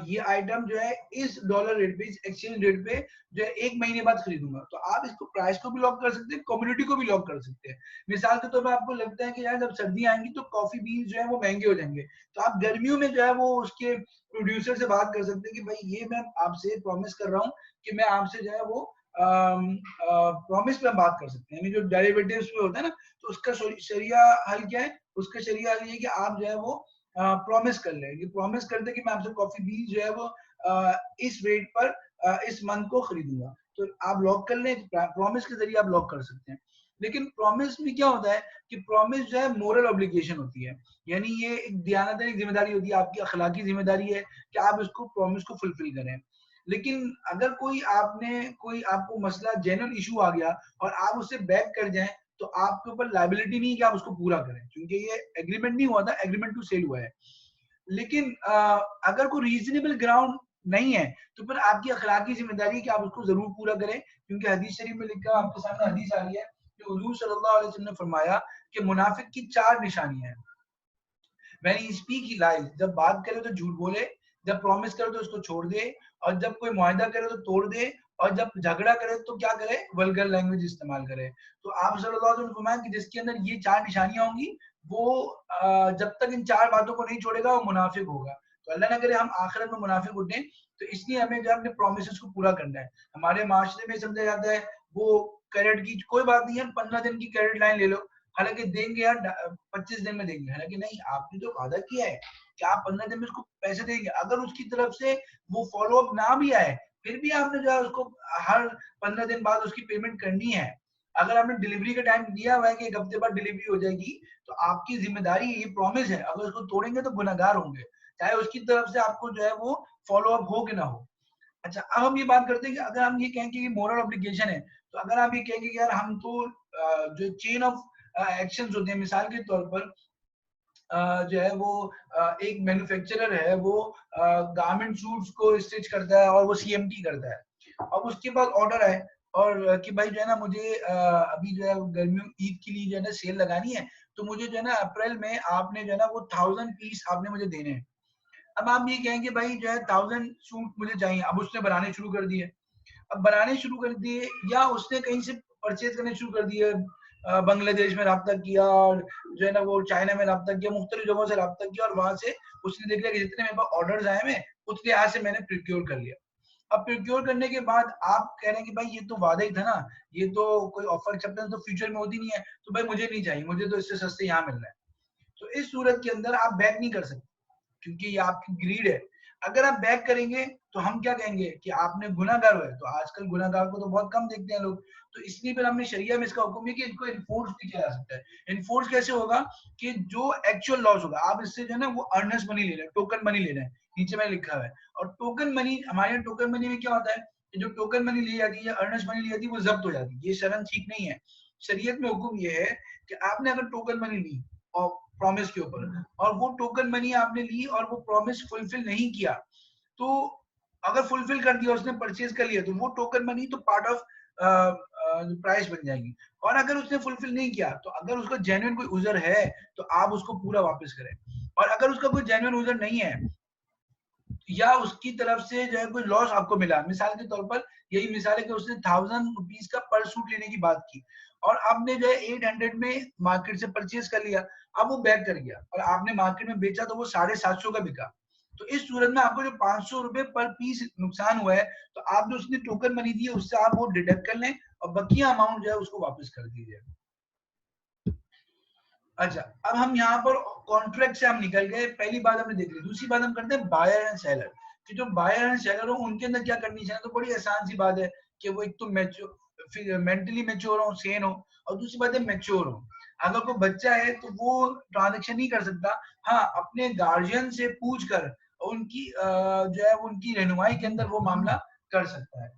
ये आइटम जो है इस डॉलर रेट पे, इस एक्सचेंज रेट पे जो है 1 महीने बाद खरीदूंगा। तो आप इसको प्राइस को भी लॉक कर सकते हैं, कम्युनिटी को भी लॉक कर सकते हैं। मिसाल के तौर पर आपको लगता है कि यार जब सर्दी आएंगी तो कॉफी बीन्स जो है वो महंगे हो जाएंगे, तो आप गर्मियों में जो है वो उसके प्रोड्यूसर से बात कर सकते हैं कि भाई ये मैं आपसे प्रॉमिस कर रहा हूँ कि मैं आपसे जो है वो प्रॉमिस पे हम बात कर सकते हैं, यानी जो डेरिवेटिव्स पे होता है ना, तो उसका शरिया हल क्या है, उसका शरिया हल ये है कि आप जो है वो प्रॉमिस कर ले, ये प्रॉमिस कर दे कि मैं आपसे कॉफी बीन जो है वो इस रेट पर इस मंथ को खरीदूंगा। तो आप लॉक कर लें, प्रॉमिस के जरिए आप लॉक कर सकते हैं। लेकिन प्रॉमिस में क्या होता है कि प्रॉमिस जो है मोरल ऑब्लिगेशन होती है, यानी ये एक दयानतदारी जिम्मेदारी होती है, आपकी अखलाकी जिम्मेदारी है कि आप इसको प्रॉमिस को फुलफिल करें। लेकिन अगर कोई आपको मसला जेन्युइन इशू आ गया और आप उससे बैक कर जाएं, तो आपके ऊपर लाइबिलिटी नहीं है कि आप उसको पूरा करें, क्योंकि ये एग्रीमेंट नहीं हुआ था, एग्रीमेंट टू सेल हुआ है। लेकिन अगर कोई रीजनेबल ग्राउंड नहीं है तो फिर आपकी अखलाकी जिम्मेदारी है कि आप उसको जरूर पूरा करें, क्योंकि हदीस शरीफ में लिखा, आपके सामने हदीस आ रही है कि हुजूर सल्लल्लाहु अलैहि वसल्लम ने फरमाया कि मुनाफिक की 4 निशानियां हैं। When he speak he lies, जब बात करे तो झूठ बोले, जब प्रॉमिस करे तो उसको छोड़ दे, और जब कोई मुआहदा करे तो तोड़ दे, और जब झगड़ा करे तो क्या करे, वल्गर लैंग्वेज इस्तेमाल करे। तो आप सल्लल्लाहु अलैहि वसल्लम ने फरमाया कि जिसके अंदर ये 4 निशानियां होंगी वो जब तक इन 4 बातों को नहीं छोड़ेगा वो मुनाफिक होगा। तो अल्लाह ना करे हम आखिरत में मुनाफिक उठे। तो इसलिए हमें जो अपने प्रोमिसेस को पूरा करना है। हमारे माशरे में समझा जाता है वो क्रेडिट की कोई बात नहीं है, 15 दिन की क्रेडिट लाइन ले लो, हालांकि देंगे यार 25 दिन में देंगे, हालांकि नहीं, आपने जो वादा किया है कि आप 15 दिन में उसको पैसे देंगे, अगर उसकी तरफ से वो फॉलो अप ना भी आए फिर भी आपने जो है उसको हर 15 दिन बाद उसकी पेमेंट करनी है। अगर आपने डिलीवरी का टाइम दिया हुआ है कि 1 हफ्ते बाद डिलीवरी हो जाएगी, तो आपकी जिम्मेदारी ये प्रॉमिस है, अगर उसको तोड़ेंगे तो गुनहगार होंगे, चाहे उसकी तरफ से आपको जो है वो फॉलो अप हो कि ना हो। अच्छा, अब हम ये बात करते हैं कि अगर हम ये कहेंगे कि मोरल ऑब्लिगेशन है, तो अगर आप ये कहेंगे कि यार हम तो जो चेन ऑफ एक्शंस होते हैं, मिसाल के तौर पर जो है वो एक मैन्युफैक्चरर है, वो गारमेंट सूट्स को स्टिच करता है और वो सीएमटी करता है। अब उसके पास ऑर्डर है और कि भाई जो है ना मुझे अभी जो है गर्मियों ईद के लिए जो है ना सेल लगानी है, तो मुझे जो है ना अप्रैल में आपने जो है ना वो 1000 पीस आपने मुझे देने हैं। अब आप ये कहेंगे भाई जो है 1000 सूट मुझे चाहिए, अब उसने बनाने शुरू कर दिए। अब बनाने शुरू कर दिए या उसने कहीं से परचेज करने शुरू कर दिए, बांग्लादेश में रब्ता किया और जो है ना वो चाइना में रब्ता किया, मुख्तलिफ जगहों से रब्ता किया, और वहां से उसने देख लिया कि जितने मेरे पास ऑर्डर्स आए हैं उतने यहाँ से मैंने प्रिक्योर कर लिया। अब प्रिक्योर करने के बाद आप कह रहे हैं कि भाई ये तो वादा ही था ना, ये तो कोई ऑफर एक्सेप्टेंस तो फ्यूचर में होती नहीं है, तो भाई मुझे नहीं चाहिए, मुझे तो इससे सस्ते यहाँ मिल रहा है। तो इस सूरत के अंदर आप बैक नहीं कर सकते, क्योंकि ये आपकी ग्रीड है। अगर आप बैक करेंगे तो हम क्या कहेंगे कि आपने गुनाहगार हुए। तो आजकल गुनाहगार को तो बहुत कम देखते हैं लोग, तो इसलिए फिर हमने शरिया में इसका हुक्म है कि इनको इन्फोर्स भी किया जा सकता है। इन्फोर्स कैसे होगा कि जो एक्चुअल लॉस होगा, आप इससे जो है ना वो अर्नर्स मनी ले रहे हैं, टोकन मनी ले रहे हैं, नीचे मैंने लिखा हुआ है। और टोकन मनी, हमारे यहाँ टोकन मनी में क्या होता है कि जो टोकन मनी ली जाती है या अर्नर्स मनी ली जाती है वो जब्त हो जाती है। ये शरन ठीक नहीं है। शरीयत में हुक्म ये है कि आपने अगर टोकन मनी ली और प्रॉमिस के ऊपर, और वो टोकन मनी आपने ली और वो प्रॉमिस फुलफिल नहीं किया, तो अगर फुलफिल कर दिया, उसने परचेज कर लिया, तो वो टोकन मनी तो पार्ट ऑफ प्राइस बन जाएगी। और अगर उसने फुलफिल नहीं किया, तो अगर उसका जेन्युइन कोई उजर है तो आप उसको पूरा वापस करें। और अगर उसका कोई जेन्युइन उजर नहीं है या उसकी तरफ से जो है कोई लॉस आपको मिला, मिसाल के तौर पर यही मिसाल है कि उसने 1000 रुपीज का पर सूट लेने की बात की और आपने जो है 800 में मार्केट से परचेज कर लिया, अब वो बैक कर गया और आपने मार्केट में बेचा तो वो 750 का बिका। तो इस सूरत में आपको जो 500 रुपए पर पीस नुकसान हुआ है, तो आप जो उसने टोकन मनी दी है उससे आप वो डिडक्ट कर लें और बकिया अमाउंट जो है उसको वापस कर दीजिए। अच्छा, अब हम यहाँ पर कॉन्ट्रैक्ट से हम निकल गए, पहली बात हमने देख ली। दूसरी बात हम करते हैं बायर एंड सेलर, कि जो बायर एंड सेलर हो उनके अंदर क्या कंडीशन है। तो बड़ी आसान सी बात है कि वो एक तो मेंटली मैच्योर हो, सेन हो, और दूसरी बात है मैच्योर हो। अगर कोई बच्चा है तो वो ट्रांजेक्शन नहीं कर सकता। हाँ, अपने गार्जियन से पूछ कर उनकी जो है उनकी रहनुमाई के अंदर वो मामला कर सकता है।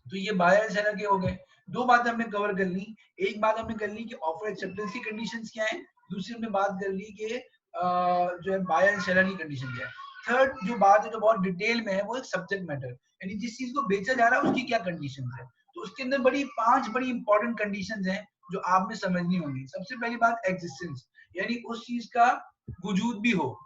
तो ये बायर सेलर के हो गए। दो बातें हमने कवर कर ली। एक बात हमने कर ली कि ऑफर एक्सेप्टेंस की कंडीशंस क्या है, दूसरी हमने बात कर ली कि जो है बायर सेलर की कंडीशन क्या है। थर्ड जो बात है जो बहुत डिटेल में है वो है सब्जेक्ट मैटर, यानी जिस चीज को बेचा जा रहा है उसकी क्या कंडीशन है। तो उसके अंदर पांच बड़ी इंपॉर्टेंट कंडीशन है जो आपने समझनी होंगी। सबसे पहली बात एग्जिस्टेंस, यानी उस चीज का वजूद भी हो।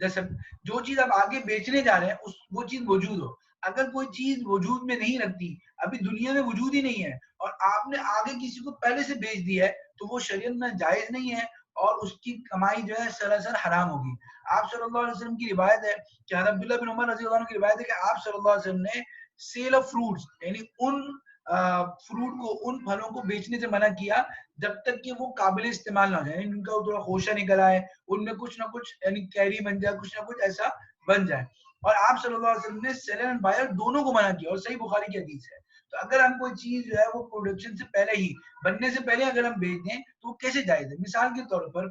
जैसे जो चीज आप आगे बेचने जा रहे हैं उस वो चीज वजूद हो। अगर कोई चीज वजूद में नहीं रखती, अभी दुनिया में वजूद ही नहीं है, और आपने आगे किसी को पहले से बेच दिया है, तो वो शरीयत में जायज नहीं है और उसकी कमाई जो है सरासर हराम होगी। आप सल्लल्लाहु अलैहि वसल्लम की रिवायत है कि हज़रत अब्दुल्ला बिन उमर रज़ी अल्लाह अन्हु की रिवायत है कि आप सल्लल्लाहु अलैहि वसल्लम ने सेल ऑफ फ्रूट्स, यानी उन फ्रूट को, उन फलों को बेचने से मना किया जब तक कि वो काबिल इस्तेमाल ना हो जाए, उनका थोड़ा खोशा निकल आए, उनमें कुछ ना कुछ यानी कैरी बन जाए, कुछ ना कुछ ऐसा बन जाए। और आप सल्लल्लाहु अलैहि वसल्लम ने सेलर एंड बायर दोनों को मना किया, और सही बुखारी की हदीस है। तो अगर हम कोई चीज जो है वो प्रोडक्शन से पहले ही, बनने से पहले अगर हम बेच दें तो वो कैसे जायज है। मिसाल के तौर पर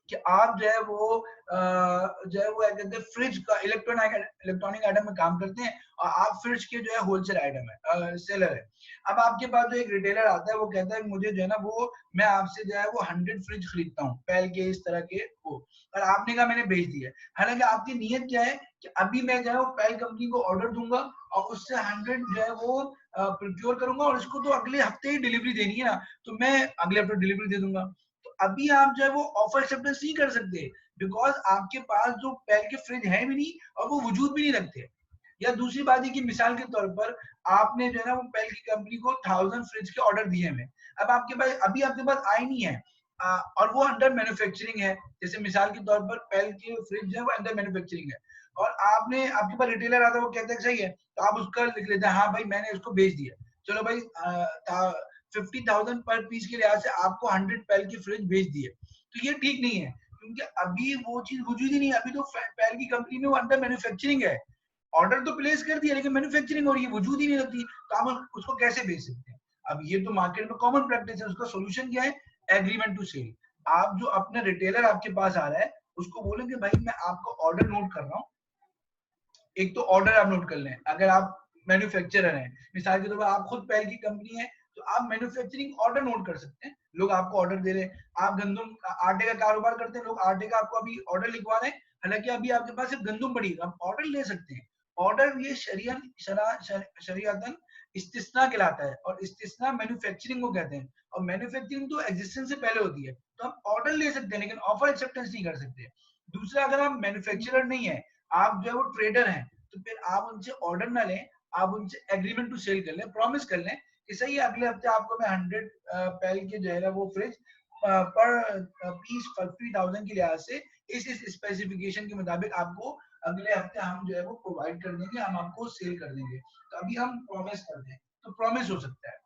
कि आप जो है वो जो है वो कहते हैं फ्रिज का इलेक्ट्रॉनिक आइटम में काम करते हैं और आप फ्रिज के जो है होलसेल आइटम है, सेलर है। अब आपके पास जो एक रिटेलर आता है वो कहता है मुझे जो है ना वो मैं आपसे जो है वो 100 फ्रिज खरीदता हूँ पहल के इस तरह के वो, और आपने कहा मैंने भेज दिया। हालांकि आपकी नीयत क्या है कि अभी मैं जो है वो पहल कंपनी को ऑर्डर दूंगा और उससे 100 जो है वो प्रोक्योर करूंगा और इसको तो अगले हफ्ते ही डिलीवरी देनी है ना, तो मैं अगले हफ्ते डिलीवरी दे दूंगा। अभी आप जो है वो ऑफर एक्सेप्टेंस नहीं कर सकते, बिकॉज आपके पास जो पहले के फ्रिज है भी नहीं और वो वजूद भी नहीं रखते। या दूसरी बात है कि मिसाल के तौर पर आपने जो है ना वो पहले की कंपनी को 1000 फ्रिज के ऑर्डर दिए हैं, अब आपके पास अभी आपके पास आए नहीं है, और वो अंडर मैन्युफैक्चरिंग है। जैसे मिसाल के तौर पर पहले के फ्रिज है वो अंडर मैन्युफैक्चरिंग है, और आपने आपके पास रिटेलर आता है वो कहता है सही है, तो आप उसका लिख लेते हैं हाँ भाई मैंने उसको भेज दिया, चलो भाई 50,000 पर पीस के लिहाज से आपको 100 पैल की फ्रिज भेज दिए। तो ये ठीक नहीं है, क्योंकि अभी वो चीज वजूद ही नहीं है। अभी तो पैल की कंपनी में वो अंडर मैन्युफैक्चरिंग है, ऑर्डर तो प्लेस कर दिया लेकिन मैन्युफैक्चरिंग हो रही है, वजूद ही नहीं रखती, तो आप उसको कैसे बेच सकते हैं। अब ये तो मार्केट में कॉमन प्रैक्टिस है। उसका सोल्यूशन क्या है, एग्रीमेंट टू सेल। आप जो अपना रिटेलर आपके पास आ रहा है उसको बोलेंगे भाई मैं आपको ऑर्डर नोट कर रहा हूँ। एक तो ऑर्डर आप नोट कर लें, अगर आप मैन्युफैक्चरर हैं, मिसाल के तौर पर आप खुद पहल की कंपनी है, तो आप मैन्युफैक्चरिंग ऑर्डर नोट कर सकते हैं। लोग आपको ऑर्डर दे रहे हैं, आप गंदुम आटे का कारोबार करते हैं, लोग आटे का आपको अभी ऑर्डर लिखवा रहे हैं, हालांकि अभी आपके पास सिर्फ गंदुम पड़ी है, आप ऑर्डर ले सकते हैं। ऑर्डर ये शरीयतन इस्तिस्ना कहलाता है, और इस्तिस्ना मैन्युफैक्चरिंग को कहते हैं, और मैन्युफैक्चरिंग तो एग्जिस्टेंस से पहले होती है। तो हम ऑर्डर ले सकते हैं लेकिन ऑफर एक्सेप्टेंस नहीं कर सकते। दूसरा, अगर आप मैन्युफैक्चरर नहीं है, आप जो है वो ट्रेडर हैं, तो फिर आप उनसे ऑर्डर ना लें, आप उनसे एग्रीमेंट टू सेल कर लें, प्रॉमिस कर लें कि सही है अगले हफ्ते आपको मैं 100 पैल के जो है ना वो फ्रिज पर पीस 50,000 के लिहाज से इस स्पेसिफिकेशन के मुताबिक आपको अगले हफ्ते हम जो है वो प्रोवाइड कर देंगे, हम आपको सेल कर देंगे। तो अभी हम प्रॉमिस कर दें तो प्रॉमिस हो सकता है।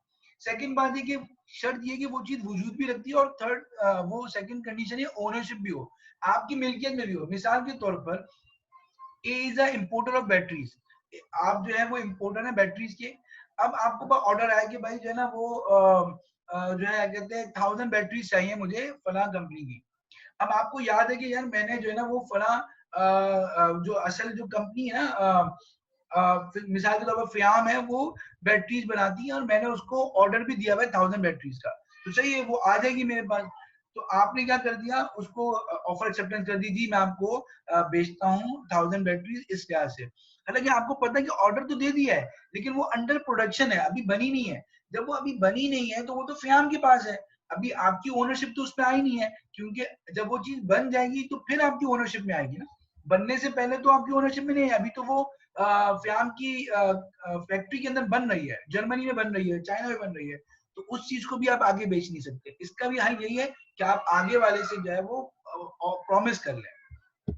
सेकंड बात है कि शर्त ये कि वो चीज वजूद भी रखती है, और थर्ड वो सेकंड कंडीशन है ओनरशिप भी हो, आपकी मिल्कियत में भी हो। मिसाल के तौर पर A is a importer of batteries. आप जो है वो इम्पोर्टर है बैटरीज के। अब आपको पास ऑर्डर आया कि भाई जो है ना वो जो है कहते हैं 1000 बैटरीज चाहिए मुझे फला कंपनी की। अब आपको याद है कि यार मैंने जो है ना वो फला जो असल जो कंपनी है ना मिसाल के तौर पर फ्याम है, वो बैटरीज बनाती है और मैंने उसको ऑर्डर भी दिया हुआ है 1000 बैटरीज का, तो सही है वो आ जाएगी मेरे पास। तो आपने क्या कर दिया, उसको ऑफर एक्सेप्टेंस कर दी, जी मैं आपको बेचता हूँ 1000 बैटरीज इस ब्याज से। हालांकि आपको पता है कि ऑर्डर तो दे दिया है लेकिन वो अंडर प्रोडक्शन है, अभी बनी नहीं है। जब वो अभी बनी नहीं है तो वो तो फ्याम के पास है, अभी आपकी ओनरशिप तो उसमें आई नहीं है, क्योंकि जब वो चीज बन जाएगी तो फिर आपकी ओनरशिप में आएगी ना। बनने से पहले तो आपकी ओनरशिप में नहीं है, अभी तो वो फ्याम की फैक्ट्री के अंदर बन रही है, जर्मनी में बन रही है, चाइना में बन रही है, तो उस चीज को भी आप आगे बेच नहीं सकते। इसका भी हल यही है कि आप आगे वाले से जो है वो प्रॉमिस कर लें।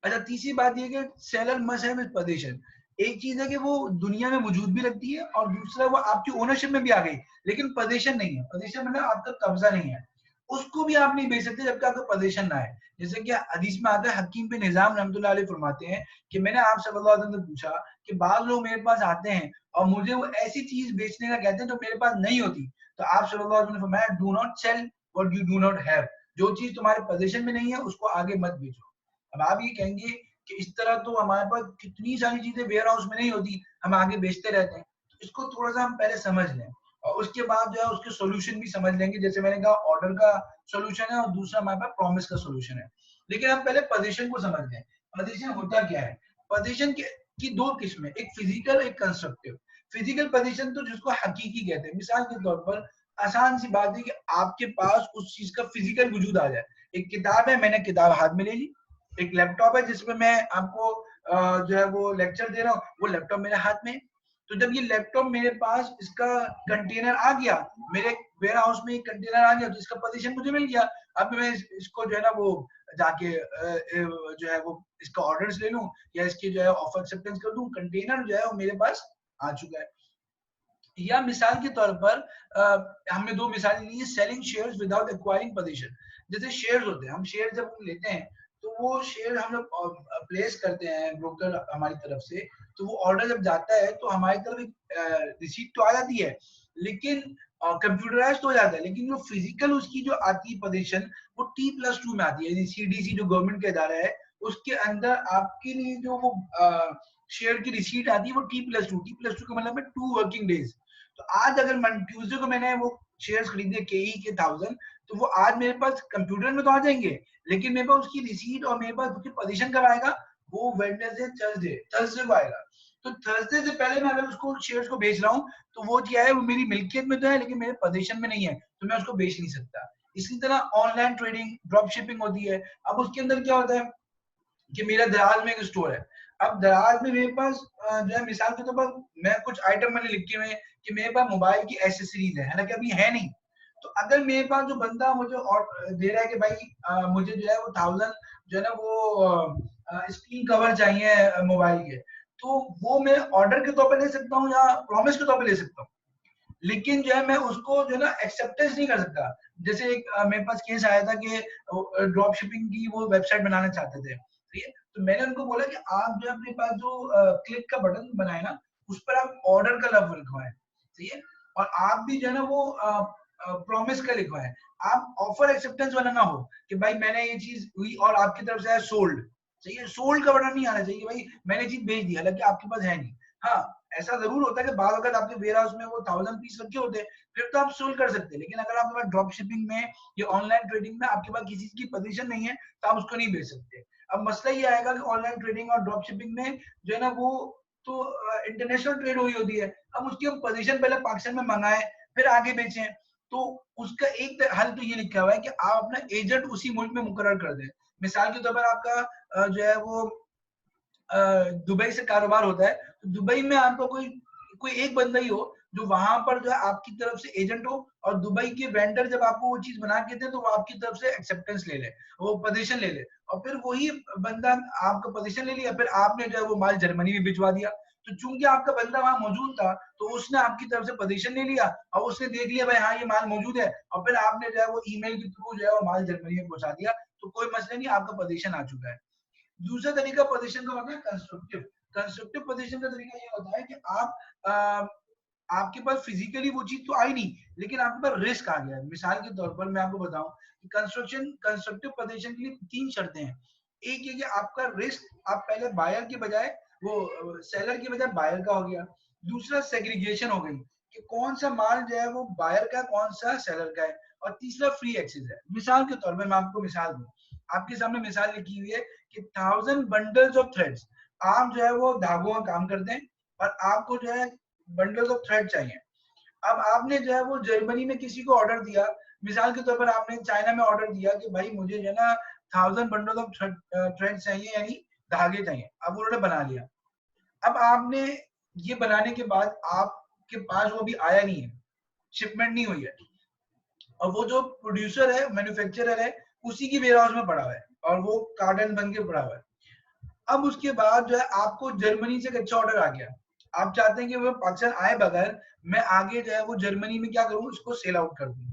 अच्छा, तीसरी बात ये कि सेलर मस्ट हैव पोजीशन। एक चीज है कि वो दुनिया में वजूद भी रखती है और दूसरा वो आपकी ओनरशिप में भी आ गई, लेकिन पोजीशन नहीं है। पोजीशन मतलब आपका कब्जा नहीं है, उसको भी आप नहीं बेच सकते जब तक आपका पोजीशन ना है। जैसे कि हदीस में आता है, हकीम बिन निजाम रहमतुल्लाह अलैह फरमाते हैं कि मैंने आप सल्लल्लाहु अलैहि वसल्लम से पूछा कि बाद लोग मेरे पास आते हैं और मुझे वो ऐसी चीज बेचने का कहते हैं जो मेरे पास नहीं होती, तो आप सल्लल्लाहु अलैहि वसल्लम ने फरमाया, do not sell what you do not have. जो चीज तुम्हारे पोजीशन में नहीं है उसको आगे मत बेचो। अब आप ये कहेंगे कि इस तरह तो हमारे पास कितनी सारी चीजें वेयर हाउस में नहीं होती, हम आगे बेचते रहते हैं। तो इसको थोड़ा सा हम पहले समझ लें और उसके बाद जो है उसके सॉल्यूशन भी समझ लेंगे। जैसे मैंने कहा ऑर्डर का सॉल्यूशन है और दूसरा हमारे पास प्रॉमिस का सॉल्यूशन है। लेकिन हम पहले पोजीशन को समझ लें। पोजीशन होता क्या है? पोजीशन की दो किस्में, एक फिजिकल एक कंस्ट्रक्टिव। फिजिकल पोजीशन तो जिसको हकीकी कहते हैं। मिसाल के तौर पर आसान सी बात है कि आपके पास उस चीज का फिजिकल वजूद आ जाए। एक किताब है, मैंने किताब हाथ में ले ली। एक लैपटॉप है जिसमें मैं आपको जो है वो लेक्चर दे रहा हूँ, वो लैपटॉप मेरे हाथ में। तो जब ये लैपटॉप मेरे पास इसका कंटेनर आ गया, मेरे वेयर हाउस में एक कंटेनर आ गया, तो इसका पोजीशन मुझे मिल गया। अब मैं इसको जो है ना वो जाके जो है वो इसका ऑर्डर्स ले लूं या इसकी जो है ऑफर एक्सेप्टेंस कर दूं, कंटेनर जो है वो मेरे पास आ चुका है। या मिसाल के तौर पर हमने दो मिसालें ली, selling shares without acquiring position. जैसे शेयर्स होते हैं, हम शेयर जब हम लेते हैं तो वो शेयर हम लोग प्लेस करते हैं ब्रोकर हमारी तरफ से, तो वो ऑर्डर जब जाता है तो हमारी तरफ एक रिसीट तो आ जाती है, लेकिन कंप्यूटराइज तो हो जाता है, लेकिन जो फिजिकल उसकी जो आती है पोजीशन वो T+2 में आती है। CDC जो गवर्नमेंट का इदारा है उसके अंदर आपके लिए जो वो शेयर की रिसीट आती है वो T+2 का मतलब है 2 वर्किंग डेज। तो आज अगर ट्यूजडे को मैंने वो शेयर्स खरीदे केई के 1000, तो वो आज मेरे पास कंप्यूटर में तो आ जाएंगे, लेकिन मेरे पास उसकी रिसीट और मेरे पास उसकी पोजीशन कब आएगा, वो वेडनेसडे थर्सडे को आएगा। तो थर्सडे से पहले मैं अगर उसको शेयर्स को बेच रहा हूँ तो वो क्या है, वो मेरी मिल्कियत में तो है लेकिन मेरे पोजीशन में नहीं है, तो मैं उसको बेच नहीं सकता। इसी तरह ऑनलाइन ट्रेडिंग ड्रॉप शिपिंग होती है। अब उसके अंदर क्या होता है कि मेरा दराज में एक स्टोर है। अब दराज में मेरे पास जो है मिसाल के तौर पर मैं कुछ आइटम मैंने लिखे हुए हैं कि मेरे पास मोबाइल की एसेसरीज है, हालांकि अभी है नहीं। तो अगर मेरे पास जो बंदा मुझे दे रहा है कि भाई मुझे जो है वो 1000 जो है ना वो स्क्रीन कवर चाहिए मोबाइल के, तो वो मैं ऑर्डर के तौर पर ले सकता हूँ या प्रॉमिस के तौर पर ले सकता हूँ, लेकिन जो है मैं उसको जो है ना एक्सेप्टेंस नहीं कर सकता। जैसे एक मेरे पास केस आया था कि ड्रॉप शिपिंग की वो वेबसाइट बनाना चाहते थे, ठीक है, तो मैंने उनको बोला कि आप जो अपने पास जो क्लिक का बटन बनाए ना, उस पर आप ऑर्डर का लफ्ज लिखवाएं, ठीक है, और आप भी जो है ना वो प्रॉमिस का लिखवाएं। आप ऑफर एक्सेप्टेंस वाला ना हो कि भाई मैंने ये चीज हुई और आपकी तरफ से है सोल्ड, सही है, सोल्ड का बटन नहीं आना चाहिए भाई मैंने चीज भेज दी हालांकि आपके पास है नहीं। हाँ, ऐसा जरूर होता है कि बाद अगर आपके वेयर हाउस में वो 1000 पीस रखे होते हैं फिर तो आप सोल्ड कर सकते हैं, लेकिन अगर आपके पास ड्रॉप शिपिंग में या ऑनलाइन ट्रेडिंग में आपके पास किसी की पोजीशन नहीं है तो आप उसको नहीं बेच सकते। अब मसला ये आएगा कि ऑनलाइन ट्रेडिंग और ड्रॉप शिपिंग में जो है ना वो तो इंटरनेशनल ट्रेड हुई होती है। अब उसकी हम पोजीशन पहले पाकिस्तान में मंगाए फिर आगे बेचें, तो उसका एक हल तो ये लिखा हुआ है कि आप अपना एजेंट उसी मुल्क में मुकर्रर कर दें। मिसाल के तौर पर आपका जो है वो दुबई से कारोबार होता है, तो दुबई में आपको कोई कोई एक बंदा ही हो जो वहां पर जो है आपकी तरफ से एजेंट हो, और दुबई के वेंडर जब आपको वो चीज बना के दे तो वो आपकी तरफ से एक्सेप्टेंस ले ले, वो पोजीशन ले ले, और फिर वही बंदा आपका पोजीशन ले लिया, फिर आपने जो है वो माल जर्मनी में भिजवा दिया। तो चूंकि आपका बंदा वहां मौजूद था तो उसने आपकी तरफ से पोजीशन ले लिया और उसने देख लिया भाई हाँ ये माल मौजूद है, और फिर आपने जो है वो ईमेल के थ्रू जो है वो माल जर्मनी में पहुंचा दिया, तो कोई मसला नहीं, आपका पोजीशन आ चुका है। दूसरा तरीका पोजीशन का होता है कंस्ट्रक्टिव। कंस्ट्रक्टिव पोजीशन का तरीका ये होता है कि आपके पास फिजिकली वो चीज तो आई नहीं, लेकिन आपके पास रिस्क आ गया है। मिसाल के तौर पर मैं आपको बताऊं कि कंस्ट्रक्टिव पोजीशन के लिए 3 शर्तें हैं। एक ये कि आपका रिस्क, आप पहले बायर के बजाय वो सेलर के बजाय बायर का हो गया। दूसरा सेग्रीगेशन हो गई कि कौन सा माल जो है वो बायर का, कौन सा सेलर का है। और तीसरा फ्री एक्सेस है। मिसाल के तौर पर मैं आपको मिसाल दूं, आपके सामने मिसाल लिखी हुई है कि 1000 बंडल्स ऑफ थ्रेड्स, आप जो है वो धागों का काम करते हैं और आपको जो है बंडल्स ऑफ थ्रेड चाहिए। अब आपने जो है वो जर्मनी में किसी को ऑर्डर दिया, मिसाल के तौर पर आपने चाइना में ऑर्डर दिया कि भाई मुझे जो है ना 1000 बंडल ऑफ थ्रेड चाहिए, यानी धागे चाहिए। अब उन्होंने बना लिया। अब आपने ये बनाने के बाद आपके पास वो भी आया नहीं है, शिपमेंट नहीं हुई है, और वो जो प्रोड्यूसर है, मैन्युफैक्चरर है, उसी की वेयर हाउस में पड़ा हुआ है और वो कार्टन बन के पड़ा हुआ है। अब उसके बाद जो है आपको जर्मनी से एक अच्छा ऑर्डर आ गया, आप चाहते हैं कि वो पाकिस्तान आए बगैर मैं आगे जो है वो जर्मनी में क्या करूं, उसको सेल आउट कर दूं।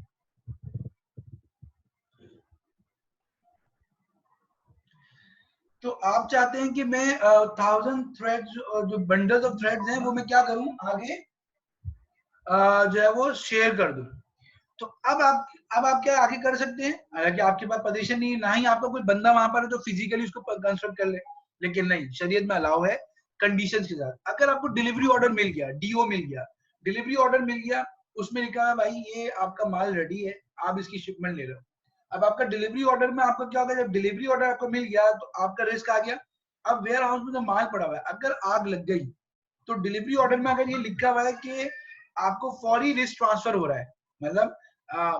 तो आप चाहते हैं कि मैं 1000 थ्रेड्स, जो बंडल्स ऑफ थ्रेड्स हैं, वो मैं क्या करूं आगे जो है वो शेयर कर दूं। तो अब आप क्या आगे कर सकते हैं, हालांकि आपके पास पोजीशन नहीं है, ना ही आपका कोई बंदा वहां पर है जो फिजिकली उसको कंस्ट्रक्ट कर ले, लेकिन नहीं, शरीयत में अलाउ है कंडीशंस के साथ। अगर आपको डिलीवरी ऑर्डर मिल गया, डीओ मिल गया, डिलीवरी ऑर्डर मिल गया, उसमें लिखा है भाई ये आपका माल रेडी है, आप इसकी शिपमेंट ले लो। अब आपका डिलीवरी ऑर्डर में आपको क्या होगा, जब डिलीवरी ऑर्डर आपको मिल गया तो आपका रिस्क आ गया। अब वेयर हाउस में जो माल पड़ा हुआ है, अगर आग लग गई तो डिलीवरी ऑर्डर में अगर ये लिखा हुआ है कि आपको फौरी रिस्क ट्रांसफर हो रहा है, मतलब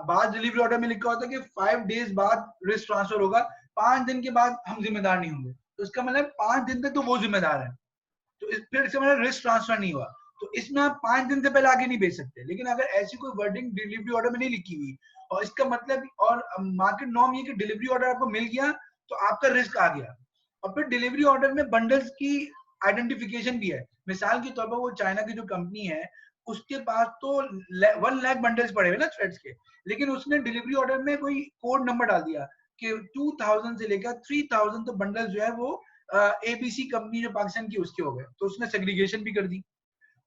बाद डिलीवरी ऑर्डर में लिखा होता है कि 5 डेज बाद रिस्क ट्रांसफर होगा, 5 दिन के बाद हम जिम्मेदार नहीं होंगे, तो इसका मतलब 5 दिन तक तो वो जिम्मेदार है। तो फिर इसका मतलब रिस्क ट्रांसफर नहीं हुआ, तो इसमें आप 5 दिन से पहले आगे नहीं भेज सकते। लेकिन अगर ऐसी कोई वर्डिंग डिलीवरी ऑर्डर में नहीं लिखी हुई, और इसका मतलब, और मार्केट नॉर्म ये कि डिलीवरी ऑर्डर आपको मिल गया तो आपका रिस्क आ गया। और फिर डिलीवरी ऑर्डर में बंडल्स की आइडेंटिफिकेशन भी है। मिसाल के तौर पर वो चाइना की जो कंपनी है, उसके पास तो 1 लाख बंडल्स पड़े हुए ना थ्रेड्स के, लेकिन उसने डिलीवरी ऑर्डर में कोई कोड नंबर डाल दिया कि 2000 से लेकर 3000 तो बंडल जो है वो एबीसी कंपनी जो पाकिस्तान की उसके हो गए, तो उसने सेग्रीगेशन भी कर दी।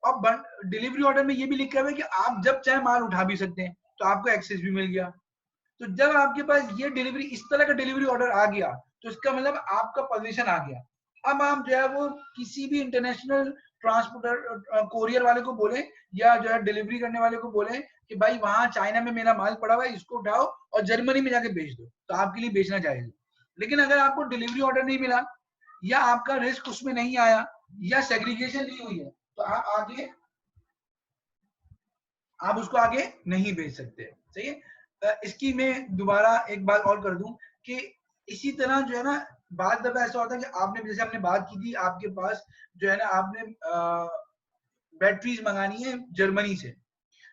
अब डिलीवरी ऑर्डर में ये भी लिखा हुआ है कि आप जब चाहे माल उठा भी सकते हैं, तो आपको एक्सेस भी मिल गया। तो जब आपके पास ये डिलीवरी, इस तरह का डिलीवरी ऑर्डर आ गया, तो इसका मतलब आपका पोजीशन आ गया। अब आप जो है वो किसी भी इंटरनेशनल ट्रांसपोर्टर कोरियर वाले को बोले, या जो है डिलीवरी करने वाले को बोले कि भाई वहां चाइना में मेरा माल पड़ा हुआ है, इसको उठाओ और जर्मनी में जाके बेच दो, तो आपके लिए बेचना जायज है। लेकिन अगर आपको डिलीवरी ऑर्डर नहीं मिला, या आपका रिस्क उसमें नहीं आया, या सेग्रीगेशन नहीं हुई है, तो आप उसको आगे नहीं भेज सकते। सही है। इसकी मैं दोबारा एक बात और कर दूं कि इसी तरह जो है ना, बाद दफा ऐसा होता है कि आपने, जैसे हमने बात की थी, आपके पास जो है ना, आपने बैटरीज मंगानी है जर्मनी से,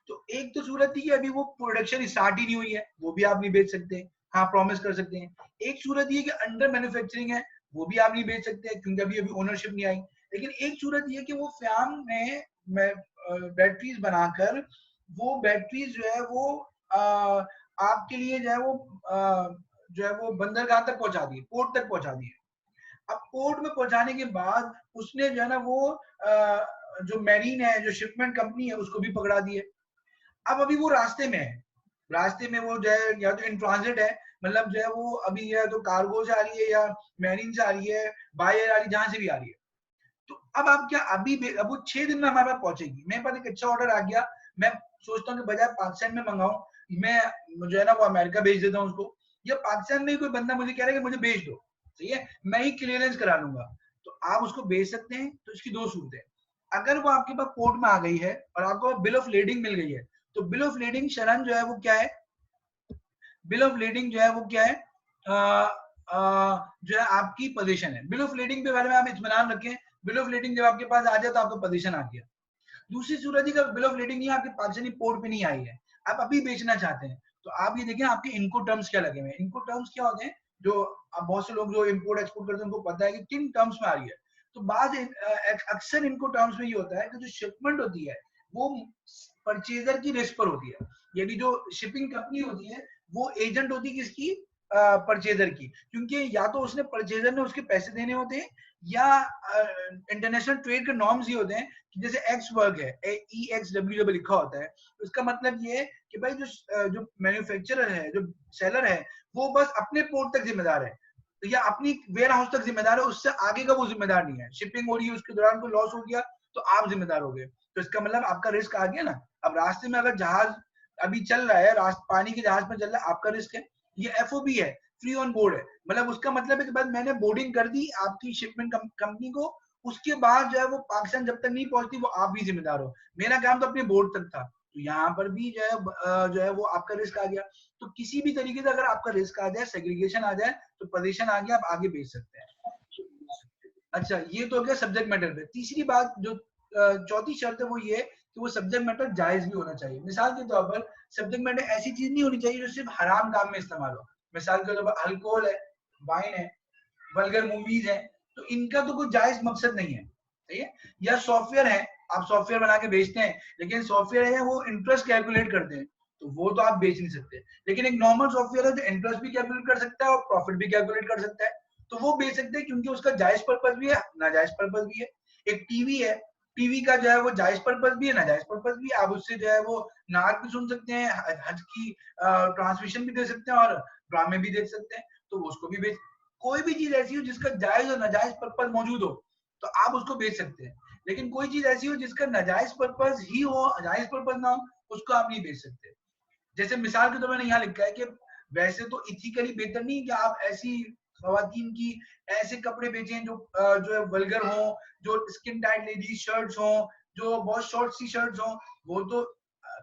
तो एक तो सूरत थी कि अभी वो प्रोडक्शन स्टार्ट ही नहीं हुई है, वो भी आप नहीं बेच सकते। हाँ, प्रॉमिस कर सकते हैं। एक सूरत ये कि अंडर मैन्युफैक्चरिंग है, वो भी आप नहीं बेच सकते क्योंकि अभी अभी ओनरशिप नहीं आई। लेकिन एक सूरत ये कि वो फ्याम ने बैटरीज बनाकर, वो बैटरीज जो है वो आपके लिए जो है वो जो है वो बंदरगाह तक पहुंचा दिए, पोर्ट तक पहुंचा दिए। अब पोर्ट में पहुंचाने के बाद उसने जो है ना वो जो मैरीन है, जो शिपमेंट कंपनी है, उसको भी पकड़ा दिए। अब अभी वो रास्ते में है, रास्ते में वो जो है या तो इन ट्रांजिट है, मतलब जो है वो अभी या तो कार्गो से आ रही है, या मैरीन से आ रही है, बाय एयर आ रही है, जहां से भी आ रही है। तो अब आप क्या, अब वो 6 दिन में हमारे पास पहुंचेगी। मेरे पास एक अच्छा ऑर्डर आ गया, मैं सोचता हूँ कि बजाय पाकिस्तान में मंगाऊं, मैं जो है ना वो अमेरिका भेज देता हूँ उसको, या पाकिस्तान में ही कोई बंदा मुझे कह रहा है कि मुझे भेज दो, सही है, मैं ही क्लियरेंस करा लूंगा, तो आप उसको भेज सकते हैं। तो इसकी 2 सूरतें, अगर वो आपके पास पोर्ट में आ गई है और आपको बिल ऑफ लेडिंग मिल गई है, तो बिल ऑफ लेडिंग शरण जो है वो क्या है, बिल ऑफ लेडिंग जो है वो क्या है, जो है आपकी पोजीशन है। बिल ऑफ लेडिंग के बारे में आप इत्मीनान रखें, बिल ऑफ लेडिंग जब आपके पास आ जाए तो आपका पोजीशन आ गया। दूसरी सूरत है कि बिल ऑफ लेडिंग नहीं, आपके पाकिस्तानी पोर्ट पे नहीं आई है, आप अभी बेचना चाहते हैं, तो आप ये देखें आपके इनको टर्म्स क्या लगे हुए हैं। इनको टर्म्स क्या होते हैं, जो अब बहुत से लोग जो इम्पोर्ट एक्सपोर्ट करते हैं उनको पता है कि किन टर्म्स में आ रही है। तो बाद अक्सर इनको टर्म्स में ये होता है कि जो शिपमेंट होती है वो परचेजर की रिस्क पर होती है, यानी जो शिपिंग कंपनी होती है वो एजेंट होती है किसकी, परचेजर की, क्योंकि या तो उसने परचेजर ने उसके पैसे देने होते हैं या इंटरनेशनल ट्रेड के नॉर्म्स ये होते हैं कि जैसे एक्स वर्ग है, EXW लिखा होता है, तो इसका मतलब ये है कि भाई जो मैन्युफैक्चरर है, जो सेलर है, वो बस अपने पोर्ट तक जिम्मेदार है या अपनी वेयर हाउस तक जिम्मेदार है, उससे आगे का वो जिम्मेदार नहीं है। शिपिंग हो रही है, उसके दौरान कोई लॉस हो गया तो आप जिम्मेदार हो गए, तो इसका मतलब आपका रिस्क आ गया ना। अब रास्ते में अगर जहाज अभी चल रहा है, पानी के जहाज में चल रहा है, आपका रिस्क है। ये FOB है, फ्री ऑन बोर्ड है, मतलब उसका मतलब है कि बाद मैंने बोर्डिंग कर दी आपकी शिपमेंट कंपनी को, उसके बाद जो है वो पाकिस्तान जब तक नहीं पहुंचती वो आप भी जिम्मेदार हो। मेरा काम तो अपने बोर्ड तक था, तो यहाँ पर भी जो है वो आपका रिस्क आ गया। तो किसी भी तरीके से अगर आपका रिस्क आ जाए, सेग्रीगेशन आ जाए, तो पोजीशन आ गया, आप आगे बेच सकते हैं। अच्छा, ये तो हो गया सब्जेक्ट मैटर पे। तीसरी बात जो चौथी शर्त है वो ये कि वो सब्जेक्ट मैटर जायज भी होना चाहिए। मिसाल के तौर पर सब्जेक्ट मैटर ऐसी चीज नहीं होनी चाहिए जो सिर्फ हराम काम में इस्तेमाल हो। मिसाल के तौर पर अल्कोहल है, वाइन है, वल्गर मूवीज है, तो इनका तो कोई जायज मकसद नहीं है, सही है। या सॉफ्टवेयर है, आप सॉफ्टवेयर बना के बेचते हैं, लेकिन सॉफ्टवेयर है वो इंटरेस्ट कैलकुलेट करते हैं, तो वो तो आप बेच नहीं सकते। लेकिन एक नॉर्मल सॉफ्टवेयर है जो इंटरेस्ट भी कैलकुलेट कर सकता है और प्रॉफिट भी कैलकुलेट कर सकता है, तो वो बेच सकते हैं, क्योंकि उसका जायज पर्पज भी है, नाजायज पर्पज भी है। एक टीवी है, टीवी का जो है वो जायज पर्पज भी है, नाजायज पर्पज भी है। आप उससे जो है वो नात भी सुन सकते हैं, हज की ट्रांसमिशन भी दे सकते हैं और ड्रामे भी देख सकते हैं, तो उसको भी बेच। कोई भी चीज ऐसी हो जिसका जायज और नाजायज पर्पज मौजूद हो, तो आप उसको बेच सकते हैं। लेकिन कोई चीज ऐसी हो जिसका नाजायज पर्पज ही हो, जायज पर्पज ना हो, उसको आप नहीं बेच सकते। जैसे मिसाल के तौर पर मैंने यहाँ लिखा है कि वैसे तो इथिकली बेहतर नहीं कि आप ऐसी खवातीन की ऐसे कपड़े बेचें जो है वल्गर हो, जो स्किन टाइट लेडीज शर्ट्स हो, जो बहुत शॉर्ट सी शर्ट्स हो, वो तो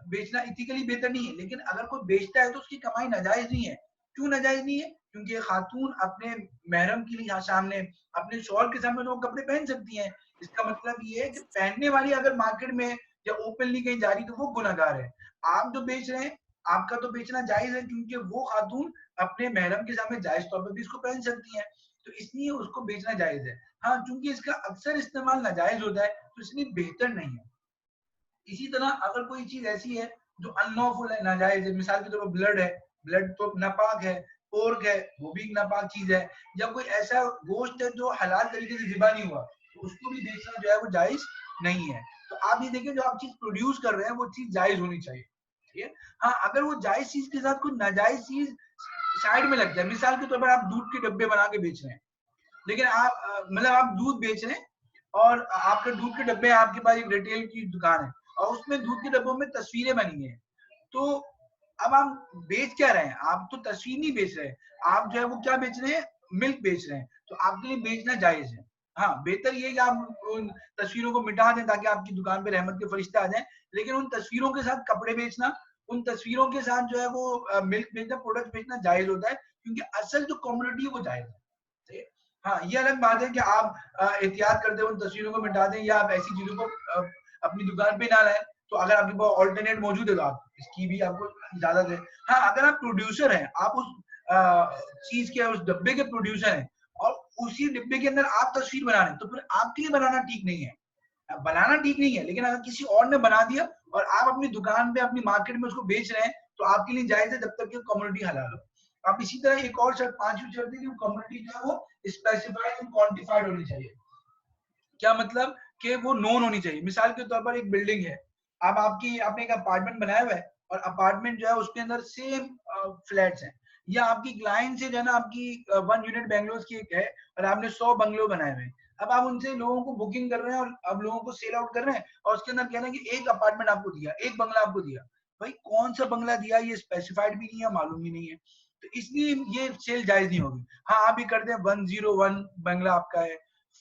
बेचना इथिकली बेहतर नहीं है। लेकिन अगर कोई बेचता है तो उसकी कमाई नाजायज नहीं है। क्यों नाजायज नहीं है? क्योंकि खातून अपने महरम के लिए सामने, अपने शौहर के सामने तो वो कपड़े पहन सकती हैं। इसका मतलब ये है कि पहनने वाली अगर मार्केट में या ओपनली कहीं जा रही तो वो गुनाहगार है। आप जो बेच रहे हैं, आपका तो बेचना जायज है, क्योंकि वो खातून अपने महरम के सामने जायज तौर पर भी इसको पहन सकती है, तो इसलिए उसको बेचना जायज है। हाँ, चूंकि इसका अक्सर इस्तेमाल नाजायज होता है, तो इसलिए बेहतर नहीं है। इसी तरह अगर कोई चीज ऐसी है जो अनलॉफुल है, नाजायज है, मिसाल के तौर पर ब्लड है, ब्लड तो नापाक है, पोर्क है, वो भी नापाक चीज है, या कोई ऐसा गोश्त है जो हलाल तरीके से ज़िबा नहीं हुआ, तो उसको भी बेचना जो है वो जायज नहीं है। तो आप ये देखिए, जो आप चीज प्रोड्यूस कर रहे हैं वो चीज जायज होनी चाहिए, ठीक है। हाँ, अगर वो जायज चीज के साथ कोई नाजायज चीज साइड में लग जाए, मिसाल के तौर पर आप दूध के डब्बे बना के बेच रहे हैं, लेकिन आप मतलब आप दूध बेच रहे हैं और आपके दूध के डब्बे, आपके पास एक रिटेल की दुकान है और उसमें दूध के डब्बों में तस्वीरें बनी है, तो अब आप बेच क्या रहे हैं? आप तो तस्वीर नहीं बेच रहे, आप जो है वो क्या बेच रहे हैं? मिल्क बेच रहे हैं, तो आपके लिए बेचना जायज है। हाँ, बेहतर ये है कि आप उन तस्वीरों को मिटा दें ताकि आपकी दुकान पे रहमत के फरिश्ते आ जाएं, लेकिन उन तस्वीरों के साथ कपड़े बेचना, उन तस्वीरों के साथ जो है वो मिल्क बेचना, प्रोडक्ट बेचना जायज होता है, क्योंकि असल जो कम्युनिटी है वो जायज है। हाँ, ये अलग बात है कि आप एहतियात करते हुए उन तस्वीरों को मिटा दें या आप ऐसी चीजों को अपनी दुकान पे ना लाएं। तो अगर आपके पास ऑल्टरनेट मौजूद है तो आप इसकी भी आपको इजाजत है। हाँ, अगर आप प्रोड्यूसर हैं, आप उस चीज के, उस डब्बे के प्रोड्यूसर हैं और उसी डिब्बे के अंदर आप तस्वीर बना रहे हैं, तो फिर आपके लिए बनाना ठीक नहीं है। बनाना ठीक नहीं है, लेकिन अगर किसी और ने बना दिया और आप अपनी दुकान पे, अपनी मार्केट में उसको बेच रहे हैं, तो आपके लिए जायज है, जब तक कि कम्युनिटी हलाल हो। अब इसी तरह एक और शर्त, पांचवी शर्त है कि कम्युनिटी जो है वो स्पेसिफाइड एंड क्वांटिफाइड होनी चाहिए। क्या मतलब? कि वो नोन होनी चाहिए। मिसाल के तौर पर एक बिल्डिंग है, अब आपने एक अपार्टमेंट बनाया हुआ है और अपार्टमेंट जो है उसके अंदर सेम फ्लैट्स हैं, या आपकी क्लाइंट से जो है ना, आपकी 1 यूनिट बेंगलोर की एक है और आपने 100 बंगलो बनाए हुए हैं। अब आप उनसे लोगों को बुकिंग कर रहे हैं और अब लोगों को सेल आउट कर रहे हैं और उसके अंदर कह रहे हैं कि एक अपार्टमेंट आपको दिया, एक बंगला आपको दिया। भाई कौन सा बंगला दिया ये स्पेसिफाइड भी नहीं है, मालूम ही नहीं है, तो इसलिए ये सेल जायज नहीं होगी। हाँ, आप ही करते हैं 101 बंगला आपका है,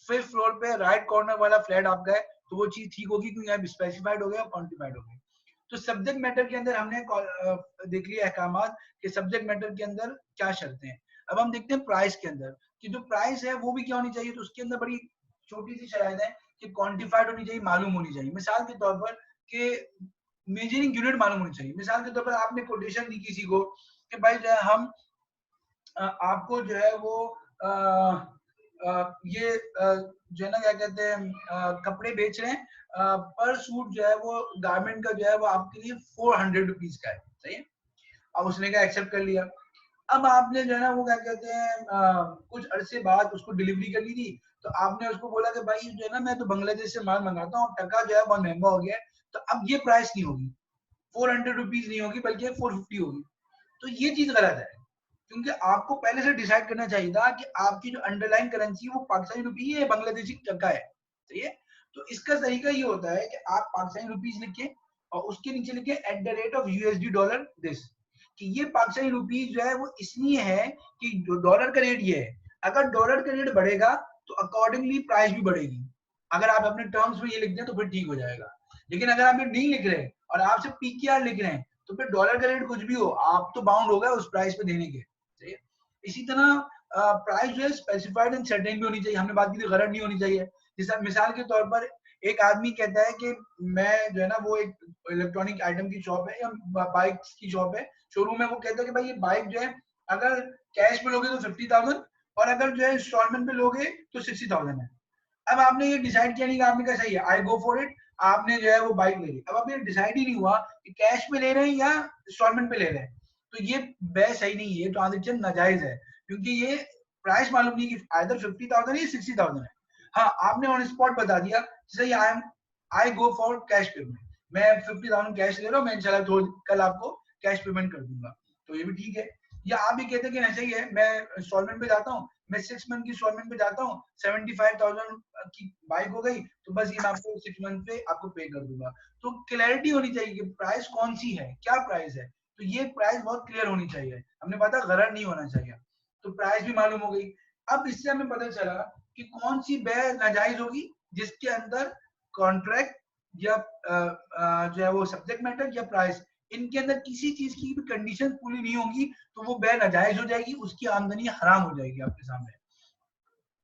5th फ्लोर पे राइट कॉर्नर वाला फ्लैट आपका है, तो वो चीज ठीक होगी क्योंकि यहाँ स्पेसिफाइड हो गया, क्वांटिफाइड हो गया। तो सब्जेक्ट मैटर के अंदर हमने देख लिया अहकामात कि सब्जेक्ट मैटर के अंदर क्या शर्तें हैं। अब हम देखते हैं प्राइस के अंदर कि जो प्राइस है वो भी क्या होनी चाहिए, तो उसके अंदर बड़ी छोटी सी शराइत है कि क्वांटिफाइड होनी चाहिए, मालूम होनी चाहिए। मिसाल के तौर पर कि मेजरिंग यूनिट मालूम होनी चाहिए। मिसाल के तौर पर आपने कोटेशन दी किसी को कि भाई जो है हम आपको जो है वो ये जो है ना, क्या कहते हैं, कपड़े बेच रहे हैं, पर सूट जो है वो गारमेंट का जो है वो आपके लिए 400 रुपीज का है, सही है। अब उसने क्या एक्सेप्ट कर लिया, अब आपने जो है ना वो क्या कहते हैं कुछ अरसे बाद उसको डिलीवरी करनी थी, तो आपने उसको बोला कि भाई जो है ना मैं तो बांग्लादेश से माल मंगाता हूँ, टका जो है बहुत महंगा हो गया है, तो अब ये प्राइस नहीं होगी, 400 रुपीज नहीं होगी बल्कि 450 होगी। तो ये चीज गलत है, क्योंकि आपको पहले से डिसाइड करना चाहिए था कि आपकी जो अंडरलाइन करेंसी है वो पाकिस्तानी रुपी है या बांग्लादेशी टका है, सही है। तो इसका तरीका ये होता है कि आप पाकिस्तानी रुपीज लिखे और उसके नीचे लिखे at the rate of USD dollar this, कि ये पाकिस्तानी रुपीज जो है वो इसलिए है कि डॉलर का रेट ये है, अगर डॉलर का रेट बढ़ेगा तो अकॉर्डिंगली प्राइस भी बढ़ेगी। अगर आप अपने टर्म्स में ये लिख दें तो फिर ठीक हो जाएगा, लेकिन अगर आप ये नहीं लिख रहे और आप सिर्फ पीक्यूआर लिख रहे हैं तो फिर डॉलर का रेट कुछ भी हो आप तो बाउंड हो गए उस प्राइस पे देने के, सही है। इसी तरह प्राइस जो है स्पेसिफाइड एंड सर्टेन भी होनी चाहिए, हमने बात की थी गलत नहीं होनी चाहिए। जैसे मिसाल के तौर पर एक आदमी कहता है कि मैं जो है ना वो एक इलेक्ट्रॉनिक आइटम की शॉप है या बाइक्स की शॉप है, शोरूम है, वो कहता है कि भाई ये बाइक जो है अगर कैश में लोगे तो 50,000 और अगर जो है इंस्टॉलमेंट पे लोगे तो 60,000 है। अब आपने ये डिसाइड किया नहीं कि आपने कहा सही है आई गो फॉर इट, आपने जो है वो बाइक ले ली। अब आपने डिसाइड ही नहीं हुआ कि कैश में ले रहे हैं या इंस्टॉलमेंट पे ले रहे हैं, तो ये बै सही नहीं है, ये ट्रांजेक्शन नाजायज है, क्योंकि ये प्राइस मालूम नहीं कि आइदर 50,000 या 60,000 है। हाँ, आपने ऑन स्पॉट बता दिया सही आई गो फॉर कैश पेमेंट, मैं 50,000 कैश ले रहा हूँ, मैं इंशाल्लाह कल आपको कैश पेमेंट कर दूंगा, तो ये भी ठीक है। या आप भी कहते हैं कि ऐसा ही है, मैं इंस्टॉलमेंट पे जाता हूँ, मैं 6 मंथ की इंस्टॉलमेंट पे जाता हूँ, 75,000 की बाइक हो गई, तो बस ये मैं आपको 6 मंथ पे आपको पे कर दूंगा। तो क्लैरिटी होनी चाहिए कि प्राइस कौन सी है, क्या प्राइस है, तो ये प्राइस बहुत क्लियर होनी चाहिए, हमने पता गलत नहीं होना चाहिए। तो प्राइस भी मालूम हो गई। अब इससे हमें पता चला कि कौन सी बै नाजायज होगी, जिसके अंदर कॉन्ट्रैक्ट या जो है वो सब्जेक्ट मैटर या प्राइस, इनके अंदर किसी चीज की भी कंडीशन पूरी नहीं होंगी, तो वो बै नाजायज हो जाएगी, उसकी आमदनी हराम हो जाएगी आपके सामने।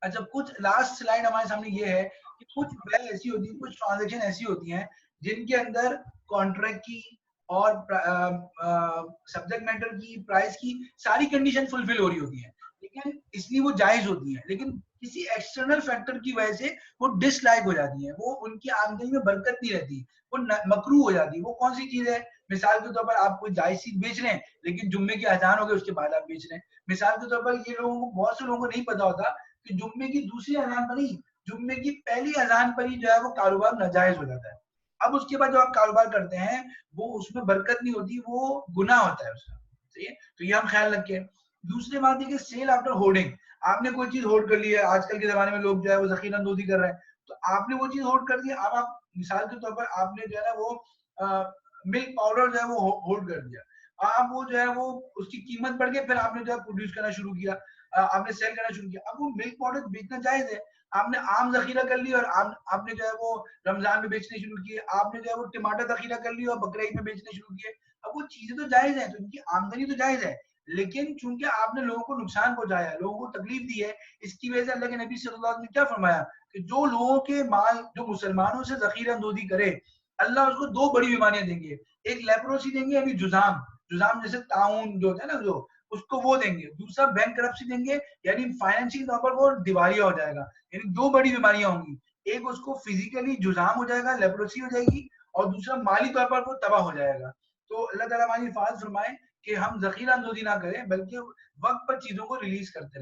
अच्छा, कुछ लास्ट स्लाइड हमारे सामने ये है कि कुछ बै ऐसी होती है, कुछ ट्रांजेक्शन ऐसी होती हैं जिनके अंदर कॉन्ट्रैक्ट की और सब्जेक्ट मैटर की, प्राइस की सारी कंडीशन फुलफिल हो रही होती है, लेकिन इसलिए वो जायज होती है, लेकिन किसी एक्सटर्नल फैक्टर की वजह से वो डिसलाइक हो जाती है, वो उनकी आमदनी में बरकत नहीं रहती, वो मकरू हो जाती है। वो कौन सी चीज है? मिसाल के तौर पर आप कोई जायज चीज बेच रहे हैं लेकिन जुम्मे की अजान हो गई उसके बाद आप बेच रहे हैं। मिसाल के तौर पर ये लोगों को, बहुत से लोगों को नहीं पता होता कि जुम्मे की दूसरी अजान पर नहीं, जुम्मे की पहली अजान पर ही जो है वो कारोबार नाजायज हो जाता है। अब उसके बाद जो आप कारोबार करते हैं वो उसमें बरकत नहीं होती, वो गुनाह होता है उसका, सही है। तो ये हम ख्याल रखें। दूसरी बात है कि सेल आफ्टर होल्डिंग, आपने कोई चीज होल्ड कर ली है, आजकल के जमाने में लोग जो है वो जखीरा अंदोजी कर रहे हैं, तो आपने वो चीज होल्ड कर दी, अब आप मिसाल के तौर पर आपने जो है ना वो मिल्क पाउडर जो है वो होल्ड कर दिया, आप वो जो है वो उसकी कीमत बढ़ गई, फिर आपने जो है प्रोड्यूस करना शुरू किया, आपने सेल करना शुरू किया, अब वो मिल्क पाउडर बेचना जायज है। आपने आम जखीरा कर लिया और आपने जो है वो रमजान में बेचने शुरू किए, आपने जो है वो टमाटर जखीरा कर लिया और बकरा ईद में बेचने शुरू किए। अब वो चीजें तो जायज है, तो इनकी आमदनी तो जायज है, लेकिन चूंकि आपने लोगों को नुकसान पहुंचाया है, लोगों को तकलीफ दी है, इसकी वजह से अल्लाह के नबी सल्लल्लाहु अलैहि वसल्लम ने क्या फरमाया कि जो लोगों के माल, जो मुसलमानों से जखीरा अंदोजी करे, अल्लाह उसको दो बड़ी बीमारियां देंगे, एक लेप्रोसी देंगे यानी जुजाम, जुजाम जैसे ताउन जो होता है ना, जो उसको वो देंगे, दूसरा बैंक करप्सी देंगे यानी फाइनेंशियल तौर पर वो दिवालिया हो जाएगा, यानी दो बड़ी बीमारियां होंगी, एक उसको फिजिकली जुजाम हो जाएगा, लेप्रोसी हो जाएगी, और दूसरा माली तौर पर वो तबाह हो जाएगा। तो अल्लाह ताला हमारी हिफाजत फरमाए कि हम जखीरा अंदोजी ना करें, बल्कि वक्त पर चीजों को रिलीज करते रहें।